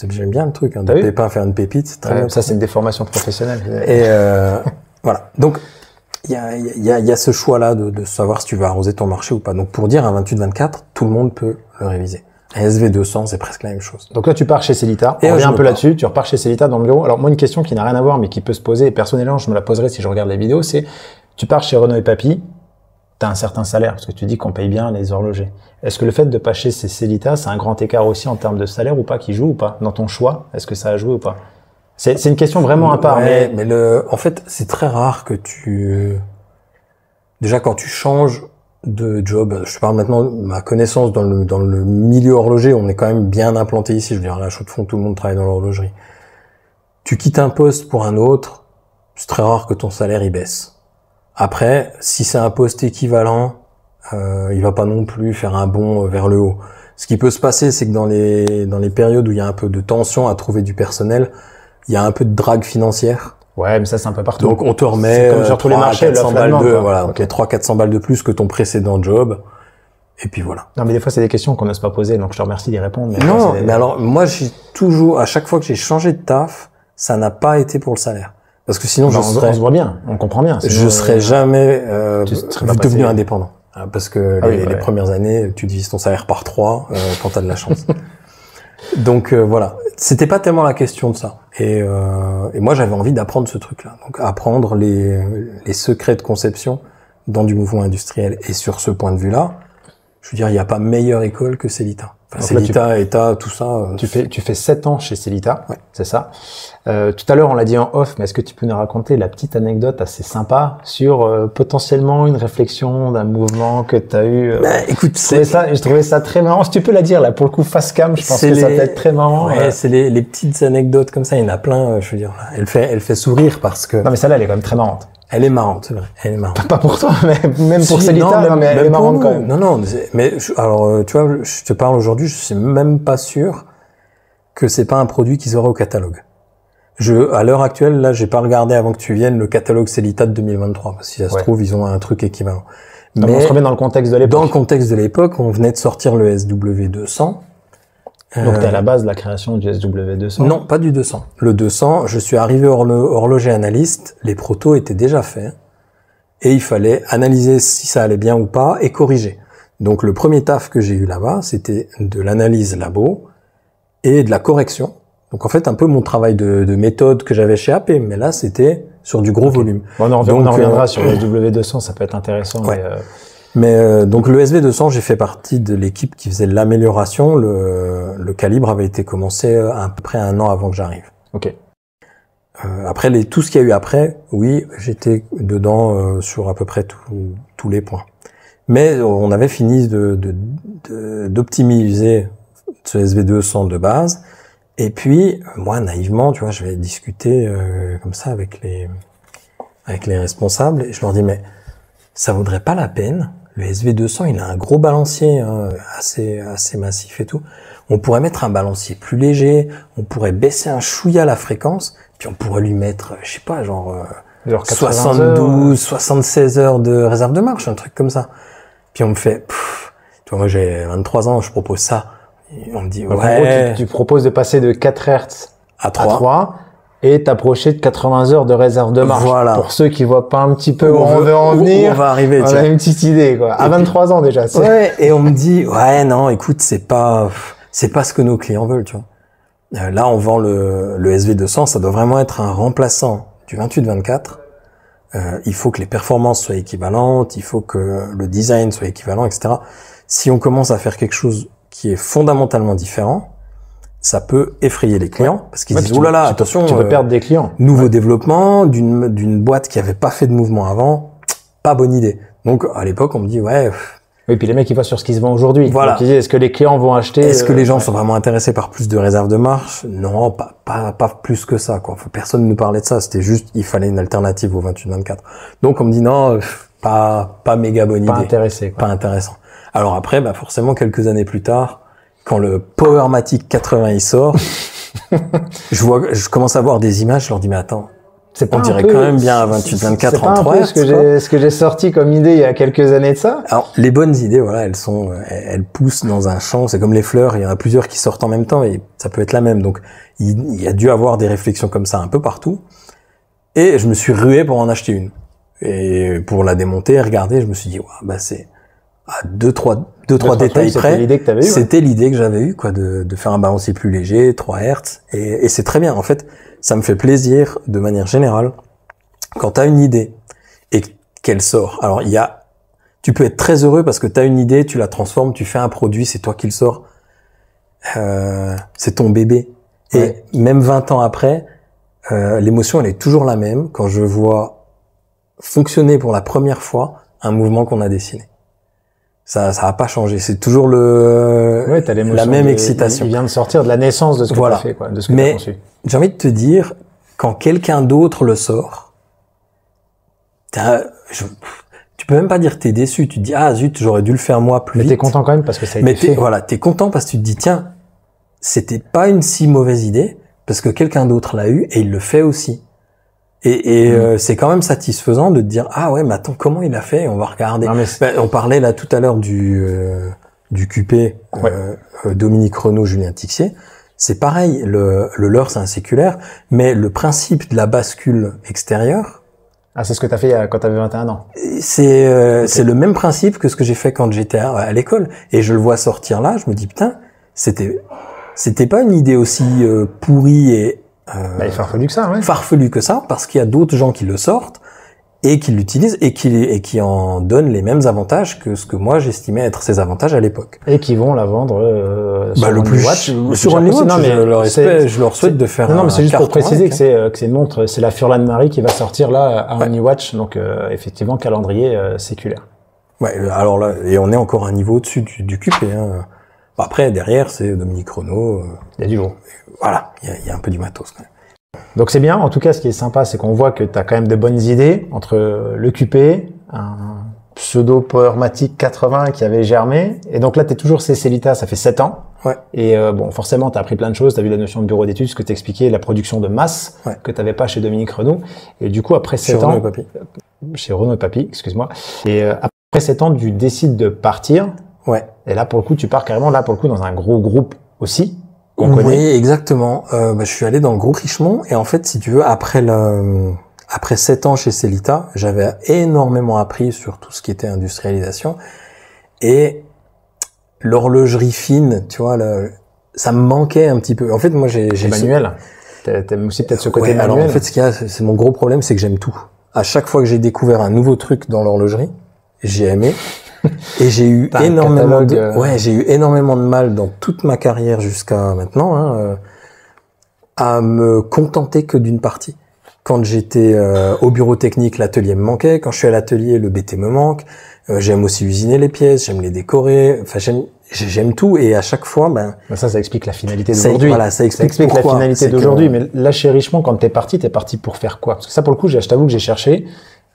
j'aime bien le truc, hein, de pépin faire une pépite. Très bien. Ça, c'est une déformation professionnelle. Et, voilà. Donc, il y a ce choix-là de savoir si tu vas arroser ton marché ou pas. Donc pour dire un 28-24, tout le monde peut le réviser. Un SV200, c'est presque la même chose. Donc là, tu pars chez Sellita. On revient un peu là-dessus. Tu repars chez Sellita dans le bureau. Alors moi, une question qui n'a rien à voir, mais qui peut se poser, et personnellement, je me la poserai si je regarde les vidéos, c'est tu pars chez Renaud et Papy, tu as un certain salaire, parce que tu dis qu'on paye bien les horlogers. Est-ce que le fait de pas chez Sellita, c'est un grand écart aussi en termes de salaire ou pas, qui joue ou pas dans ton choix? Est-ce que ça a joué ou pas? C'est une question vraiment à part. Ouais, mais en fait, c'est très rare que déjà quand tu changes de job, je parle maintenant de ma connaissance dans le milieu horloger, on est quand même bien implanté ici. Je veux dire, à la Chaux-de-Fonds, tout le monde travaille dans l'horlogerie. Tu quittes un poste pour un autre, c'est très rare que ton salaire y baisse. Après, si c'est un poste équivalent, il va pas non plus faire un bond vers le haut. Ce qui peut se passer, c'est que dans les périodes où il y a un peu de tension à trouver du personnel, il y a un peu de drague financière. Ouais, mais ça, c'est un peu partout. Donc, on te remet comme sur tous les marchés, 400 balles voilà, okay. 300-400 balles de plus que ton précédent job. Et puis voilà. Non, mais des fois, c'est des questions qu'on n'ose pas poser, donc je te remercie d'y répondre. Mais non, mais alors, moi, j'ai toujours, à chaque fois que j'ai changé de taf, ça n'a pas été pour le salaire. Parce que sinon, on se voit bien, on comprend bien. Sinon, je serais jamais devenu indépendant. Parce que les premières années, tu divises ton salaire par 3 quand t'as de la chance. Donc voilà, c'était pas tellement la question de ça. Et moi j'avais envie d'apprendre ce truc-là, donc apprendre les secrets de conception dans du mouvement industriel. Et sur ce point de vue-là, je veux dire, il n'y a pas meilleure école que Sellita. Enfin, Sellita, ETA, tout ça. Tu fais 7 ans chez Sellita, ouais. C'est ça. Tout à l'heure, on l'a dit en off, mais est-ce que tu peux nous raconter la petite anecdote assez sympa sur potentiellement une réflexion d'un mouvement que tu as eu écoute, je trouvais ça très marrant. Si tu peux la dire là, pour le coup, face cam, je pense que ça peut être très marrant. Ouais, c'est les petites anecdotes comme ça. Il y en a plein. Je veux dire, elle fait sourire parce que. Non, mais celle-là, elle est quand même très marrante. Elle est marrante, c'est vrai. Elle est marrante. Pas pour toi, mais même pour Sellita, mais elle est marrante quand même. Non, mais alors, tu vois, je te parle aujourd'hui, je suis même pas sûr que c'est pas un produit qu'ils auraient au catalogue. À l'heure actuelle, là, j'ai pas regardé avant que tu viennes le catalogue Sellita de 2023, parce que si ça se trouve, ils ont un truc équivalent. Donc mais on se remet dans le contexte de l'époque. Dans le contexte de l'époque, on venait de sortir le SW200. Donc t'es à la base de la création du SW200? Non, pas du 200. Le 200, je suis arrivé horloger analyste, les protos étaient déjà faits, et il fallait analyser si ça allait bien ou pas, et corriger. Donc le premier taf que j'ai eu là-bas, c'était de l'analyse labo, et de la correction. Donc en fait, un peu mon travail de méthode que j'avais chez AP, mais là, c'était sur du gros volume. Bon, on en reviendra sur le SW200, ça peut être intéressant. Ouais. Mais donc le SV200, j'ai fait partie de l'équipe qui faisait l'amélioration. Le calibre avait été commencé à peu près 1 an avant que j'arrive. Ok. Après tout ce qu'il y a eu après, oui, j'étais dedans sur à peu près tous les points. Mais on avait fini d'optimiser ce SV200 de base. Et puis moi, naïvement, tu vois, je vais discuter comme ça avec les responsables et je leur dis mais ça vaudrait pas la peine. Le SV200, il a un gros balancier assez massif et tout. On pourrait mettre un balancier plus léger, on pourrait baisser un chouïa la fréquence, puis on pourrait lui mettre, je sais pas, genre 72, 76 heures de réserve de marche, un truc comme ça. Puis on me fait, tu vois, moi j'ai 23 ans, je propose ça. Et on me dit, donc, en gros, tu proposes de passer de 4 Hz à 3 et t'approcher de 80 heures de réserve de marche. Voilà. Pour ceux qui voient pas un petit peu où on veut en venir, on va arriver, on a une petite idée, quoi. À 23 ans déjà. Ouais, et on me dit, ouais, non, écoute, c'est pas ce que nos clients veulent, tu vois. Là, on vend le SV200, ça doit vraiment être un remplaçant du 28-24. Il faut que les performances soient équivalentes, il faut que le design soit équivalent, etc. Si on commence à faire quelque chose qui est fondamentalement différent, ça peut effrayer les clients parce qu'ils disent, oh là là, attention, tu peux perdre des clients. Nouveau développement d'une boîte qui avait pas fait de mouvement avant, pas bonne idée. Donc, à l'époque, on me dit, ouais. Oui, puis les mecs, ils voient sur ce qui se vend aujourd'hui. Voilà. Donc, ils disent, est-ce que les clients vont acheter? Est-ce que les gens sont vraiment intéressés par plus de réserve de marche? Non, pas plus que ça, quoi. Personne ne nous parlait de ça. C'était juste, il fallait une alternative au 28-24. Donc, on me dit, non, pas méga bonne idée. Pas intéressé, quoi. Pas intéressant. Alors après, bah, forcément, quelques années plus tard, quand le Powermatic 80 il sort, je commence à voir des images, je leur dis, mais attends, on dirait quand même bien à 28-24 en 3 Hz. C'est ce que j'ai sorti comme idée il y a quelques années de ça. Alors, les bonnes idées, voilà, elles poussent dans un champ, c'est comme les fleurs, il y en a plusieurs qui sortent en même temps et ça peut être la même. Donc, il y a dû avoir des réflexions comme ça un peu partout. Et je me suis rué pour en acheter une. Et pour la démonter, regarder, je me suis dit, ouais, bah c'est à deux, trois détails près. C'était l'idée que j'avais eue, quoi, de faire un balancier plus léger, 3 Hz. Et c'est très bien. En fait, ça me fait plaisir, de manière générale, quand t'as une idée et qu'elle sort. Alors, tu peux être très heureux parce que t'as une idée, tu la transformes, tu fais un produit, c'est toi qui le sors. C'est ton bébé. Ouais. Et même 20 ans après, l'émotion, elle est toujours la même quand je vois fonctionner pour la première fois un mouvement qu'on a dessiné. Ça a pas changé. C'est toujours la même excitation. Il vient de sortir de la naissance de ce que tu as fait, quoi, de ce que tu as conçu. J'ai envie de te dire, quand quelqu'un d'autre le sort, tu peux même pas dire que t'es déçu. Tu te dis, ah zut, j'aurais dû le faire moi plus vite. Mais t'es content quand même parce que ça a été fait. Voilà, t'es content parce que tu te dis, tiens, c'était pas une si mauvaise idée parce que quelqu'un d'autre l'a eu et il le fait aussi. Et c'est quand même satisfaisant de te dire, ah ouais, mais attends, comment il a fait? On va regarder. On parlait là tout à l'heure du QP, Dominique Renaud, Julien Tixier. C'est pareil, le leurre c'est un séculaire, mais le principe de la bascule extérieure. Ah, c'est ce que t'as fait quand t'avais 21 ans. C'est le même principe que ce que j'ai fait quand j'étais à l'école. Et je le vois sortir là, je me dis, putain, c'était pas une idée aussi pourrie et farfelu que ça, ouais. Farfelu que ça, parce qu'il y a d'autres gens qui le sortent et qui l'utilisent et qui en donnent les mêmes avantages que ce que moi j'estimais être ses avantages à l'époque. Et qui vont la vendre sur OnlyWatch. Sur OnlyWatch, je leur souhaite de faire. Non, mais c'est juste pour préciser que c'est une montre, c'est la Furlan Marie qui va sortir là à OnlyWatch, donc effectivement calendrier séculaire. Ouais, alors là, et on est encore un niveau au-dessus du QP. Hein. Après, derrière, c'est Dominique Renaud. Il y a du lourd. Voilà, il y a un peu du matos quand même. Donc c'est bien. En tout cas, ce qui est sympa, c'est qu'on voit que tu as quand même de bonnes idées entre le QP, un pseudo Powermatic 80 qui avait germé. Et donc là, tu es toujours chez Cellita, ça fait 7 ans. Ouais. Et bon, forcément, tu as appris plein de choses. Tu as vu la notion de bureau d'études, ce que tu expliquais, la production de masse que tu n'avais pas chez Dominique Renaud. Et du coup, après 7 ans... Renaud et Papy. Chez Renaud et Papy, excuse-moi. Et après 7 ans, tu décides de partir. Ouais. Et là, pour le coup, tu pars carrément, là, pour le coup, dans un gros groupe aussi. Oui, exactement. Je suis allé dans le groupe Richemont et en fait, si tu veux, après 7 ans chez Cellita, j'avais énormément appris sur tout ce qui était industrialisation et l'horlogerie fine, tu vois, ça me manquait un petit peu. En fait, moi, j'ai manuel. T'aimes aussi peut-être ce côté manuel. Alors, en fait, ce qu'il y a, c'est mon gros problème, c'est que j'aime tout. À chaque fois que j'ai découvert un nouveau truc dans l'horlogerie, j'ai aimé. Et j'ai eu énormément de mal dans toute ma carrière jusqu'à maintenant à me contenter que d'une partie. Quand j'étais au bureau technique, l'atelier me manquait. Quand je suis à l'atelier, le BT me manque. J'aime aussi usiner les pièces, j'aime les décorer. Enfin, j'aime tout et à chaque fois, ça explique la finalité d'aujourd'hui. Voilà, ça explique la finalité d'aujourd'hui. Mais là, chez Richemont, quand t'es parti pour faire quoi? Parce que ça, pour le coup, je t'avoue que j'ai cherché.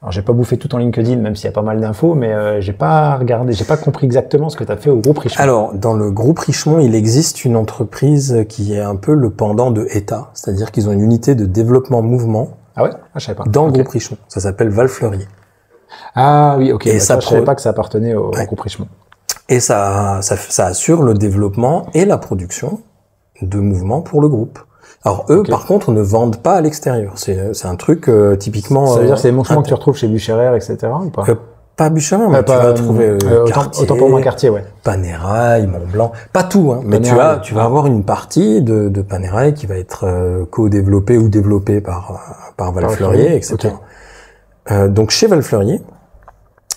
Alors, j'ai pas bouffé tout en LinkedIn, même s'il y a pas mal d'infos, mais j'ai pas compris exactement ce que tu as fait au groupe Richemont. Alors, dans le groupe Richemont, il existe une entreprise qui est un peu le pendant de ETA, c'est-à-dire qu'ils ont une unité de développement mouvement. Ah ouais? Je savais pas. Dans le groupe Richemont. Ça s'appelle Valfleurier. Ah oui, ok. Et je savais pas que ça appartenait au groupe Richemont. Et ça assure le développement et la production de mouvements pour le groupe. Alors eux, par contre, ne vendent pas à l'extérieur. C'est un truc typiquement. Ça veut dire que c'est les mouvements que tu retrouves chez Bucherer, etc. ou pas? Pas Bucherer, mais tu vas trouver Cartier, autant pour moi Cartier, ouais. Panerai, Montblanc, pas tout, hein. Mais tu vas avoir une partie de Panerai qui va être co-développée ou développée par Valfleurier, etc. Okay. Donc chez Valfleurier,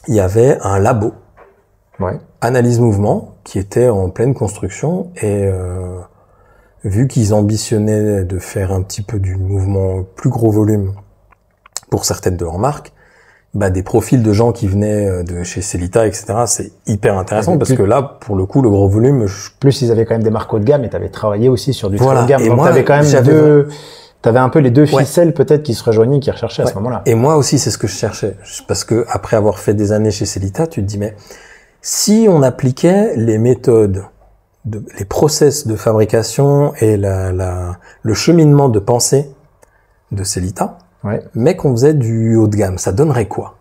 il y avait un labo, analyse mouvement, qui était en pleine construction et vu qu'ils ambitionnaient de faire un petit peu du mouvement plus gros volume pour certaines de leurs marques, des profils de gens qui venaient de chez Cellita, etc., c'est hyper intéressant parce que là, pour le coup, le gros volume... Plus, ils avaient quand même des marques haut de gamme et t'avais travaillé aussi sur du très haut de gamme. Et donc, t'avais quand même t'avais un peu les deux ficelles peut-être qui se rejoignaient, qui recherchaient à ce moment-là. Et moi aussi, c'est ce que je cherchais. Parce que après avoir fait des années chez Cellita, tu te dis, mais si on appliquait les méthodes les process de fabrication et le cheminement de pensée de Cellita, mais qu'on faisait du haut de gamme, ça donnerait quoi?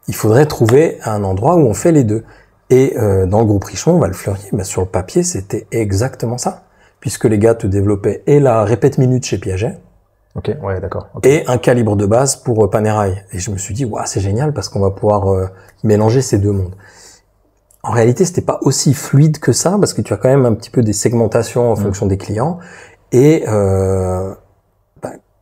Il faudrait trouver un endroit où on fait les deux. Et dans le groupe Richemont, Valfleurier, sur le papier, c'était exactement ça. Puisque les gars te développaient et la répète minute chez Piaget, Ok, ouais, d'accord. Et un calibre de base pour Panerai. Et je me suis dit, waouh, c'est génial parce qu'on va pouvoir mélanger ces deux mondes. En réalité, c'était pas aussi fluide que ça parce que tu as quand même un petit peu des segmentations en fonction des clients. Et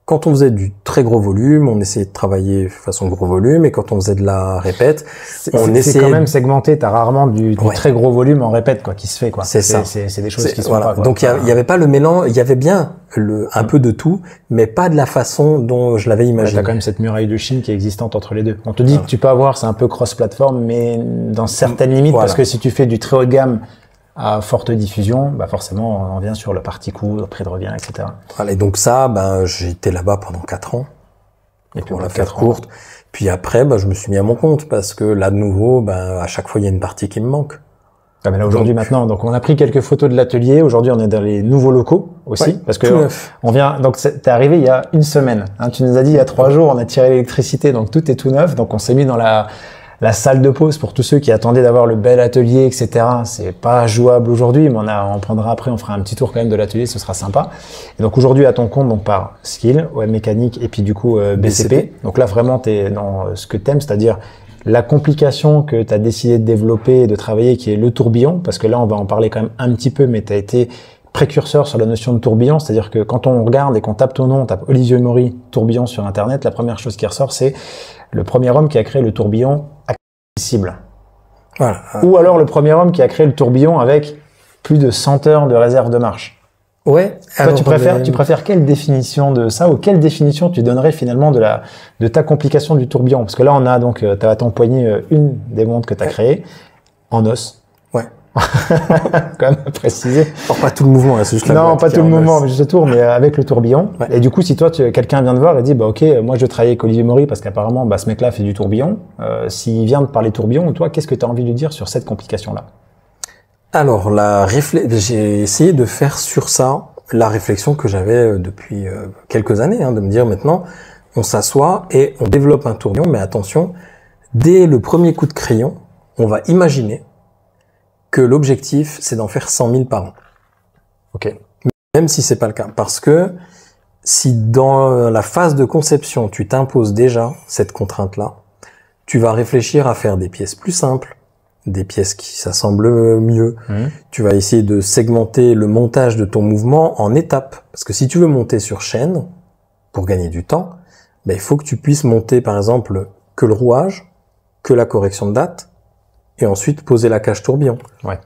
quand on faisait du très gros volume, on essayait de travailler façon gros volume, et quand on faisait de la répète, on essayait... C'est quand même segmenté, t'as rarement du très gros volume en répète, quoi, qui se fait, quoi. C'est ça. C'est des choses qui sont pas, quoi. Donc, il y avait pas le mélange, il y avait bien un peu de tout, mais pas de la façon dont je l'avais imaginé. T'as quand même cette muraille de Chine qui est existante entre les deux. On te dit que tu peux avoir, c'est un peu cross-platform, mais dans certaines limites, parce que si tu fais du très haut de gamme, à forte diffusion, bah forcément, on vient sur le parti coût, le prix de revient, etc. Voilà, et donc ça, j'étais là-bas pendant 4 ans. Et puis pour la faire courte. Puis après, je me suis mis à mon compte parce que là, de nouveau, à chaque fois, il y a une partie qui me manque. Ah, mais là, aujourd'hui, maintenant, donc on a pris quelques photos de l'atelier. Aujourd'hui, on est dans les nouveaux locaux aussi. Parce que on vient, donc t'es arrivé il y a une semaine. Hein, tu nous as dit il y a 3 jours, on a tiré l'électricité, donc tout est tout neuf. Donc on s'est mis dans la salle de pause pour tous ceux qui attendaient d'avoir le bel atelier, etc. C'est pas jouable aujourd'hui, mais on prendra après, on fera un petit tour quand même de l'atelier, ce sera sympa. Et donc aujourd'hui, à ton compte, donc par Skill, OM Mécanique et puis du coup BCP. Donc là, vraiment, t'es dans ce que t'aimes, c'est-à-dire la complication que tu as décidé de développer et de travailler, qui est le tourbillon, parce que là, on va en parler quand même un petit peu, mais tu as été précurseur sur la notion de tourbillon, c'est-à-dire que quand on regarde et qu'on tape ton nom, on tape Olivier Maury tourbillon sur Internet, la première chose qui ressort, c'est le premier homme qui a créé le tourbillon accessible. Voilà. Ou alors le premier homme qui a créé le tourbillon avec plus de 100 heures de réserve de marche. Ouais. Toi, tu préfères quelle définition de ça, ou quelle définition tu donnerais finalement de ta complication du tourbillon? Parce que là, on a donc, t'as à ton poignet une des montres que tu as créées en os. Ouais. Quand même à préciser. Pas tout le mouvement, c'est juste la non, pas tout le mouvement, mais juste le tour, mais avec le tourbillon. Ouais. Et du coup, si toi, quelqu'un vient te voir et dit, ok, moi je veux travailler avec Olivier Maury parce qu'apparemment, ce mec-là fait du tourbillon. S'il vient de parler tourbillon, toi, qu'est-ce que tu as envie de lui dire sur cette complication-là? Alors, j'ai essayé de faire sur ça la réflexion que j'avais depuis quelques années, de me dire maintenant, on s'assoit et on développe un tourbillon, mais attention, dès le premier coup de crayon, on va imaginer que l'objectif, c'est d'en faire 100 000 par an. Ok. Même si c'est pas le cas. Parce que si dans la phase de conception, tu t'imposes déjà cette contrainte-là, tu vas réfléchir à faire des pièces plus simples, des pièces qui s'assemblent mieux. Tu vas essayer de segmenter le montage de ton mouvement en étapes. Parce que si tu veux monter sur chaîne, pour gagner du temps, il faut que tu puisses monter, par exemple, que le rouage, que la correction de date, et ensuite poser la cage tourbillon. Ouais.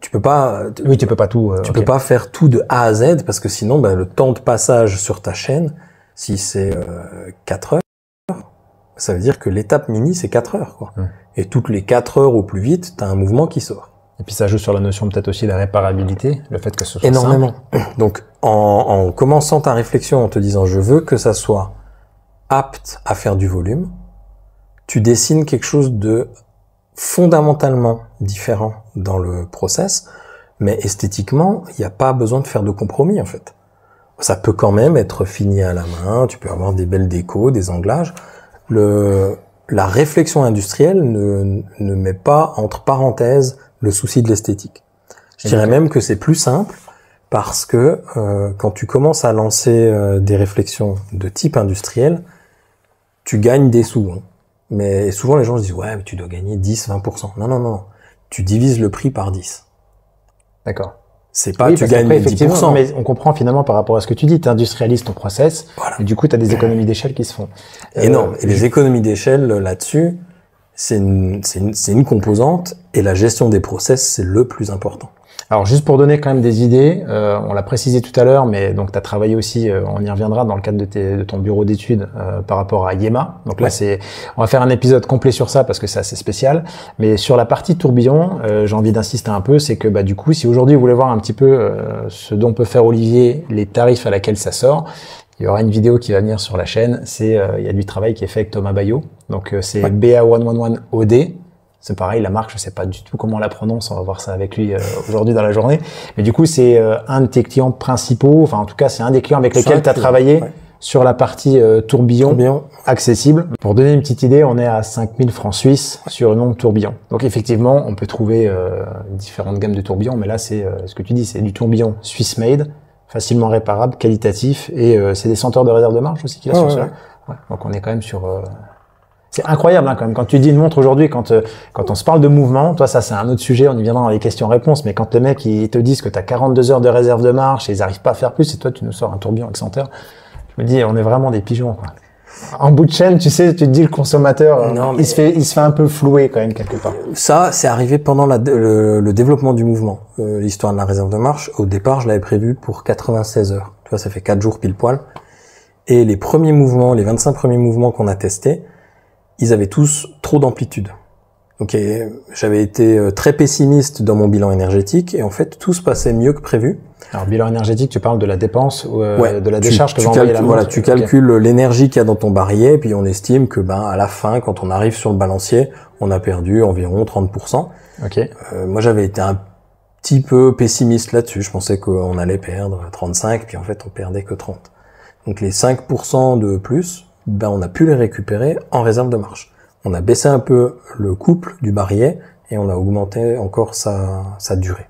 Tu peux pas. Oui, tu peux pas tout. Tu peux pas faire tout de A à Z parce que sinon, le temps de passage sur ta chaîne, si c'est 4 heures, ça veut dire que l'étape mini c'est 4 heures, quoi. Et toutes les 4 heures au plus vite, t'as un mouvement qui sort. Et puis ça joue sur la notion peut-être aussi de la réparabilité, le fait que ce soit énormément. Simple. Donc, en commençant ta réflexion en te disant je veux que ça soit apte à faire du volume, tu dessines quelque chose de fondamentalement différent dans le process, mais esthétiquement, il n'y a pas besoin de faire de compromis en fait. Ça peut quand même être fini à la main, tu peux avoir des belles décos, des anglages. La réflexion industrielle ne met pas entre parenthèses le souci de l'esthétique. Je dirais même que c'est plus simple parce que quand tu commences à lancer des réflexions de type industriel, tu gagnes des sous. Mais souvent, les gens se disent, ouais, mais tu dois gagner 10, 20%. Non. Tu divises le prix par 10. D'accord. C'est pas, tu gagnes 10%. Mais on comprend finalement par rapport à ce que tu dis, tu industrialises ton process. Voilà. Et du coup, tu as des économies d'échelle qui se font. Énorme. Et les économies d'échelle, là-dessus, c'est une composante. Et la gestion des process, c'est le plus important. Alors juste pour donner quand même des idées, on l'a précisé tout à l'heure, mais donc tu as travaillé aussi, on y reviendra dans le cadre de ton bureau d'études par rapport à Yema. Donc là on va faire un épisode complet sur ça parce que c'est assez spécial. Mais sur la partie tourbillon, j'ai envie d'insister un peu, c'est que du coup, si aujourd'hui vous voulez voir un petit peu ce dont peut faire Olivier, les tarifs à laquelle ça sort, il y aura une vidéo qui va venir sur la chaîne. Il y a du travail qui est fait avec Thomas Bayot. Donc c'est BA111OD. C'est pareil, la marque, je sais pas du tout comment on la prononce, on va voir ça avec lui aujourd'hui dans la journée. Mais du coup, c'est un de tes clients principaux, enfin en tout cas, c'est un des clients avec lesquels tu as travaillé sur la partie tourbillon accessible. Pour donner une petite idée, on est à 5000 francs suisses sur une montre tourbillon. Donc effectivement, on peut trouver différentes gammes de tourbillons, mais là, c'est ce que tu dis, c'est du tourbillon Swiss made, facilement réparable, qualitatif, et c'est des senteurs de réserve de marche aussi qu'il a sur cela. Ouais. Donc on est quand même sur... C'est incroyable quand même. Quand tu dis une montre aujourd'hui, quand on se parle de mouvement, toi ça c'est un autre sujet, on y viendra dans les questions-réponses, mais quand les mecs ils te disent que tu as 42 heures de réserve de marche et ils arrivent pas à faire plus, et toi tu nous sors un tourbillon Accenteur, je me dis on est vraiment des pigeons quoi. En bout de chaîne, tu sais, tu te dis le consommateur, il se fait un peu flouer quand même quelque part. Ça, c'est arrivé pendant le développement du mouvement. L'histoire de la réserve de marche, au départ, je l'avais prévu pour 96 heures. Tu vois, ça fait 4 jours pile poil. Et les premiers mouvements, les 25 premiers mouvements qu'on a testés, ils avaient tous trop d'amplitude. Donc, j'avais été très pessimiste dans mon bilan énergétique et en fait, tout se passait mieux que prévu. Alors, bilan énergétique, tu parles de la dépense ou de la décharge que va envoyer la montre. Voilà, tu calcules l'énergie qu'il y a dans ton barillet, puis on estime que à la fin, quand on arrive sur le balancier, on a perdu environ 30%. Okay. Moi, j'avais été un petit peu pessimiste là-dessus. Je pensais qu'on allait perdre 35, puis en fait, on perdait que 30. Donc, les 5% de plus, on a pu les récupérer en réserve de marche. On a baissé un peu le couple du barillet et on a augmenté encore sa durée.